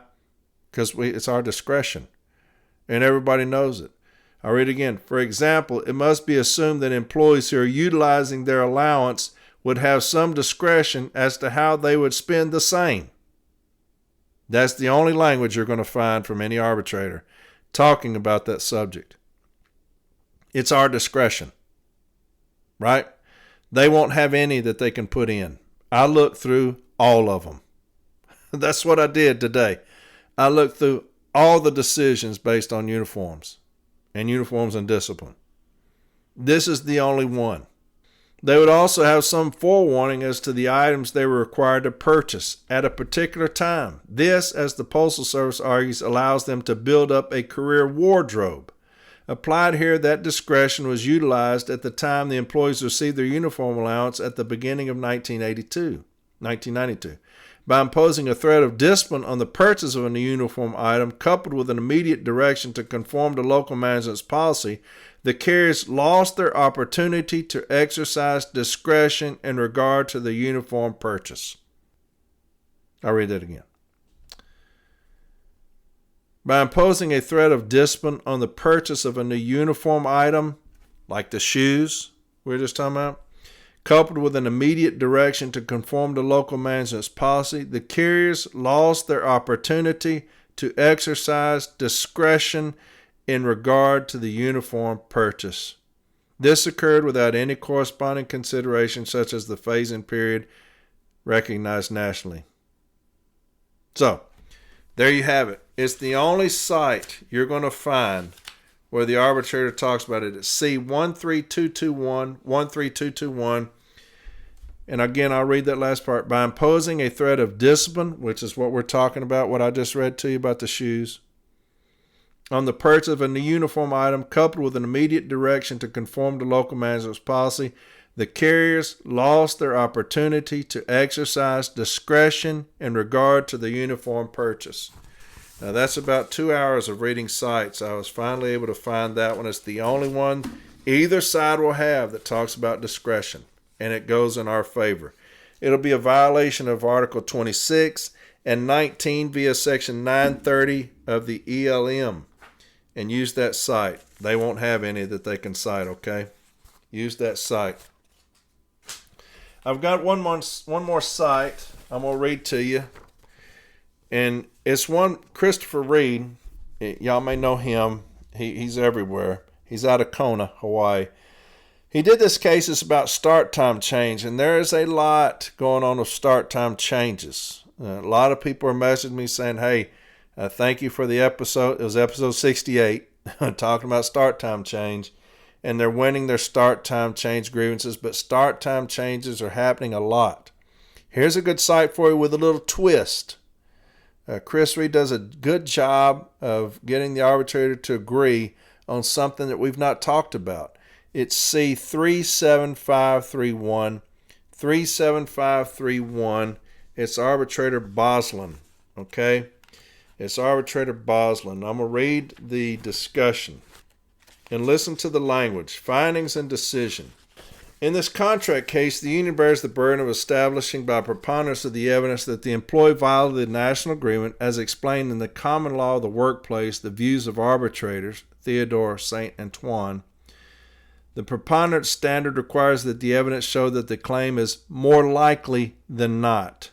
Because it's our discretion, and everybody knows it. I'll read again. For example, it must be assumed that employees who are utilizing their allowance would have some discretion as to how they would spend the same. That's the only language you're going to find from any arbitrator talking about that subject. It's our discretion, right? They won't have any that they can put in. I looked through all of them. That's what I did today. I looked through all the decisions based on uniforms and discipline. This is the only one. They would also have some forewarning as to the items they were required to purchase at a particular time. This, as the Postal Service argues, allows them to build up a career wardrobe. Applied here, that discretion was utilized at the time the employees received their uniform allowance at the beginning of 1992. By imposing a threat of discipline on the purchase of a new uniform item, coupled with an immediate direction to conform to local management's policy, the carriers lost their opportunity to exercise discretion in regard to the uniform purchase. I'll read that again. By imposing a threat of discipline on the purchase of a new uniform item, like the shoes we were just talking about, coupled with an immediate direction to conform to local management's policy, the carriers lost their opportunity to exercise discretion in regard to the uniform purchase. This occurred without any corresponding consideration, such as the phase-in period recognized nationally. So, there you have it. It's the only site you're going to find where the arbitrator talks about it. It's C13221, 13221. And again, I'll read that last part. By imposing a threat of discipline, which is what we're talking about, what I just read to you about the shoes, on the purchase of a new uniform item, coupled with an immediate direction to conform to local management's policy, the carriers lost their opportunity to exercise discretion in regard to the uniform purchase. Now that's about 2 hours of reading cites. I was finally able to find that one. It's the only one either side will have that talks about discretion, and it goes in our favor. It'll be a violation of Article 26 and 19 via Section 930 of the ELM. And use that cite. They won't have any that they can cite, okay? Use that cite. I've got one more cite I'm going to read to you. And it's one, Christopher Reed. Y'all may know him. He's everywhere. He's out of Kona, Hawaii. He did this case. It's about start time change. And there is a lot going on with start time changes. A lot of people are messaging me saying, hey, thank you for the episode. It was episode 68, talking about start time change. And they're winning their start time change grievances. But start time changes are happening a lot. Here's a good cite for you with a little twist. Chris Reed does a good job of getting the arbitrator to agree on something that we've not talked about. It's C37531. 37531. It's arbitrator Boslin. Okay? It's arbitrator Boslin. I'm going to read the discussion and listen to the language. Findings and decision. In this contract case, the union bears the burden of establishing by preponderance of the evidence that the employee violated the national agreement as explained in the common law of the workplace, the views of arbitrators, Theodore St. Antoine. The preponderance standard requires that the evidence show that the claim is more likely than not.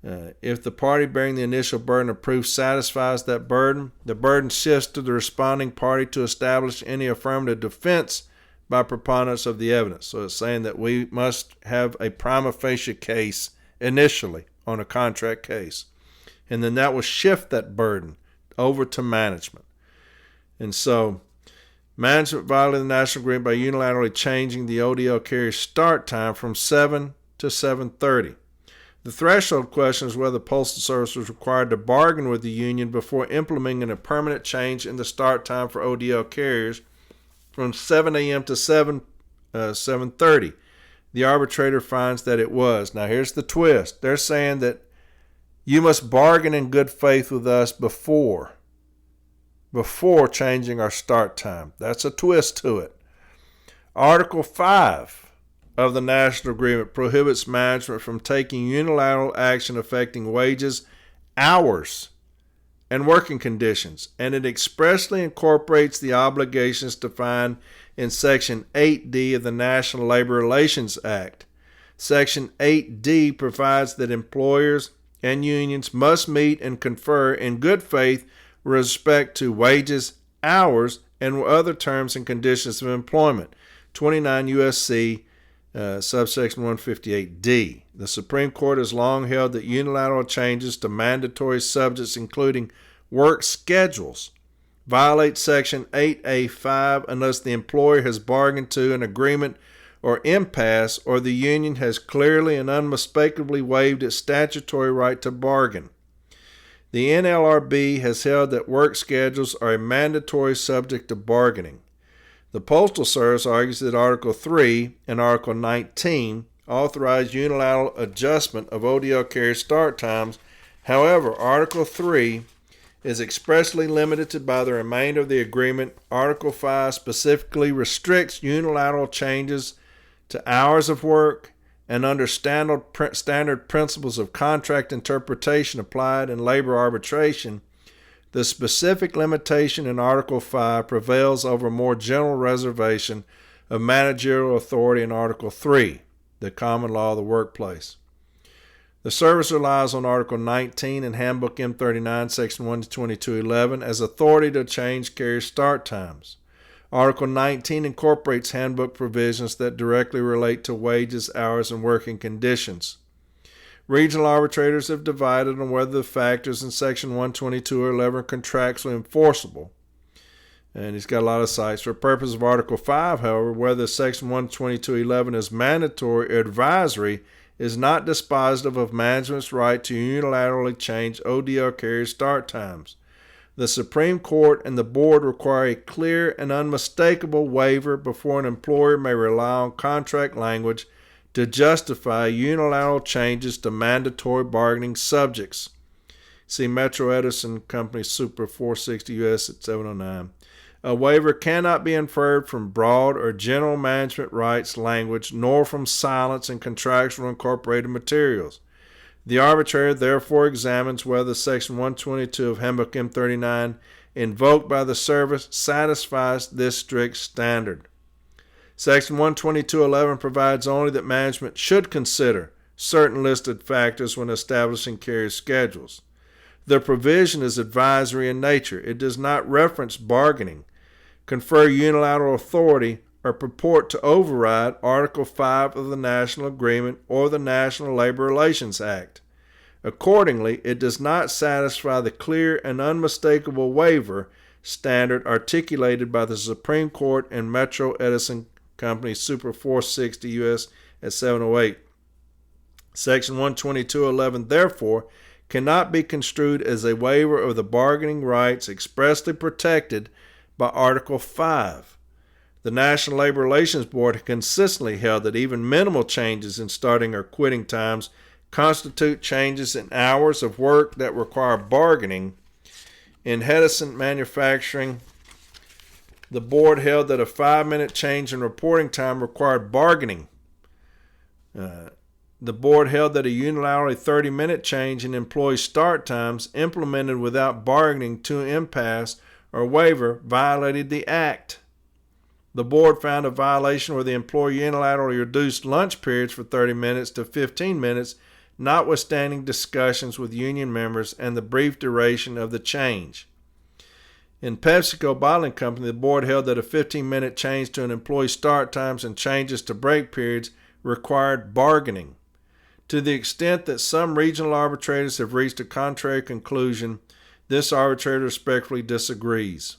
If the party bearing the initial burden of proof satisfies that burden, the burden shifts to the responding party to establish any affirmative defense by preponderance of the evidence. So it's saying that we must have a prima facie case initially on a contract case. And then that will shift that burden over to management. And so management violated the national agreement by unilaterally changing the ODL carrier's start time from 7 to 7:30. The threshold question is whether the Postal Service was required to bargain with the union before implementing a permanent change in the start time for ODL carriers from 7 a.m. to 7:30. The arbitrator finds that it was. Now here's the twist. They're saying that you must bargain in good faith with us before changing our start time. That's a twist to it. Article 5 of the National Agreement prohibits management from taking unilateral action affecting wages, hours, and working conditions, and it expressly incorporates the obligations defined in Section 8D of the National Labor Relations Act. Section 8D provides that employers and unions must meet and confer in good faith with respect to wages, hours, and other terms and conditions of employment. 29 U.S.C. Subsection 158D. The Supreme Court has long held that unilateral changes to mandatory subjects, including work schedules, violate Section 8A5 unless the employer has bargained to an agreement or impasse or the union has clearly and unmistakably waived its statutory right to bargain. The NLRB has held that work schedules are a mandatory subject to bargaining. The Postal Service argues that Article 3 and Article 19 authorize unilateral adjustment of ODL carrier start times. However, Article 3 is expressly limited by the remainder of the agreement. Article 5 specifically restricts unilateral changes to hours of work and under standard principles of contract interpretation applied in labor arbitration. The specific limitation in Article 5 prevails over a more general reservation of managerial authority in Article 3, the common law of the workplace. The service relies on Article 19 in Handbook M39, Section 1 to 2211 as authority to change carrier start times. Article 19 incorporates handbook provisions that directly relate to wages, hours, and working conditions. Regional arbitrators have divided on whether the factors in Section 122 or 11 are contractually enforceable. And he's got a lot of cites. For purpose of Article 5, however, whether Section 122.11 is mandatory or advisory is not dispositive of management's right to unilaterally change ODL carrier start times. The Supreme Court and the Board require a clear and unmistakable waiver before an employer may rely on contract language to justify unilateral changes to mandatory bargaining subjects. See Metro Edison Company Super 460 U.S. at 709. A waiver cannot be inferred from broad or general management rights language, nor from silence in contractual incorporated materials. The arbitrator therefore examines whether Section 122 of Handbook M39 invoked by the service satisfies this strict standard. Section 122.11 provides only that management should consider certain listed factors when establishing carrier schedules. The provision is advisory in nature. It does not reference bargaining, confer unilateral authority, or purport to override Article 5 of the National Agreement or the National Labor Relations Act. Accordingly, it does not satisfy the clear and unmistakable waiver standard articulated by the Supreme Court in Metro Edison Company Super 460 U.S. at 708. Section 122.11, therefore, cannot be construed as a waiver of the bargaining rights expressly protected by Article 5. The National Labor Relations Board has consistently held that even minimal changes in starting or quitting times constitute changes in hours of work that require bargaining. In Hedison Manufacturing, the board held that a 5-minute change in reporting time required bargaining. The board held that a unilaterally 30-minute change in employee start times implemented without bargaining to impasse or waiver violated the Act. The board found a violation where the employer unilaterally reduced lunch periods for 30 minutes to 15 minutes, notwithstanding discussions with union members and the brief duration of the change. In PepsiCo Bottling Company, the board held that a 15-minute change to an employee's start times and changes to break periods required bargaining. To the extent that some regional arbitrators have reached a contrary conclusion, this arbitrator respectfully disagrees.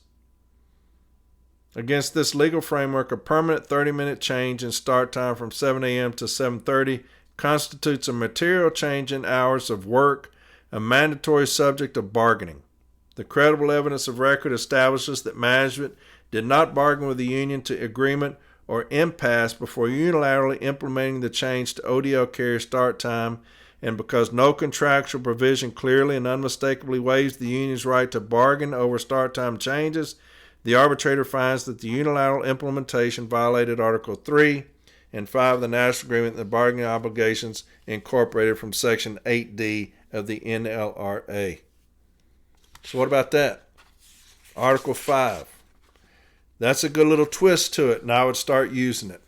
Against this legal framework, a permanent 30-minute change in start time from 7 a.m. to 7:30 constitutes a material change in hours of work, a mandatory subject of bargaining. The credible evidence of record establishes that management did not bargain with the union to agreement or impasse before unilaterally implementing the change to ODL carrier start time, and because no contractual provision clearly and unmistakably waives the union's right to bargain over start time changes, the arbitrator finds that the unilateral implementation violated Article 3 and 5 of the National Agreement and the bargaining obligations incorporated from Section 8D of the NLRA. So what about that? Article 5. That's a good little twist to it, and I would start using it.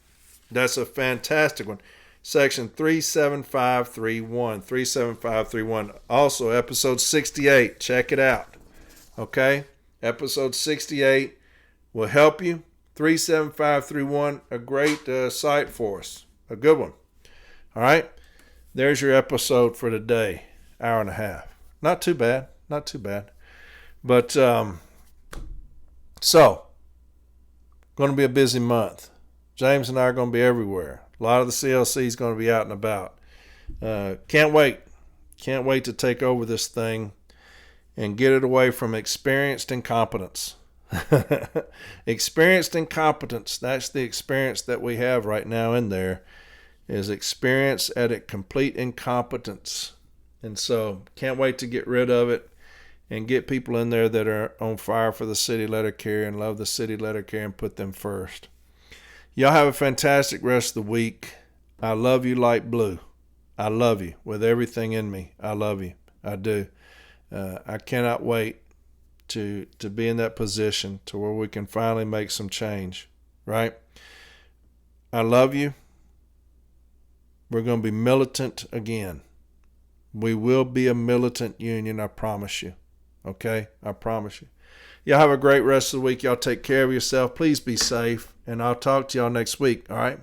That's a fantastic one. Section 37531. 37531. Also, episode 68. Check it out. Okay? Episode 68 will help you. 37531, a great site for us. A good one. All right? There's your episode for today. Hour and a half. Not too bad. Not too bad. But, so, going to be a busy month. James and I are going to be everywhere. A lot of the CLC is going to be out and about. Can't wait. Can't wait to take over this thing and get it away from experienced incompetence. Experienced incompetence. That's the experience that we have right now in there, is experience at a complete incompetence. And so can't wait to get rid of it and get people in there that are on fire for the city letter carrier and love the city letter carrier and put them first. Y'all have a fantastic rest of the week. I love you light blue. I love you with everything in me. I love you. I do. I cannot wait to be in that position to where we can finally make some change, right? I love you. We're going to be militant again. We will be a militant union, I promise you. Okay? I promise you. Y'all have a great rest of the week. Y'all take care of yourself. Please be safe. And I'll talk to y'all next week. All right?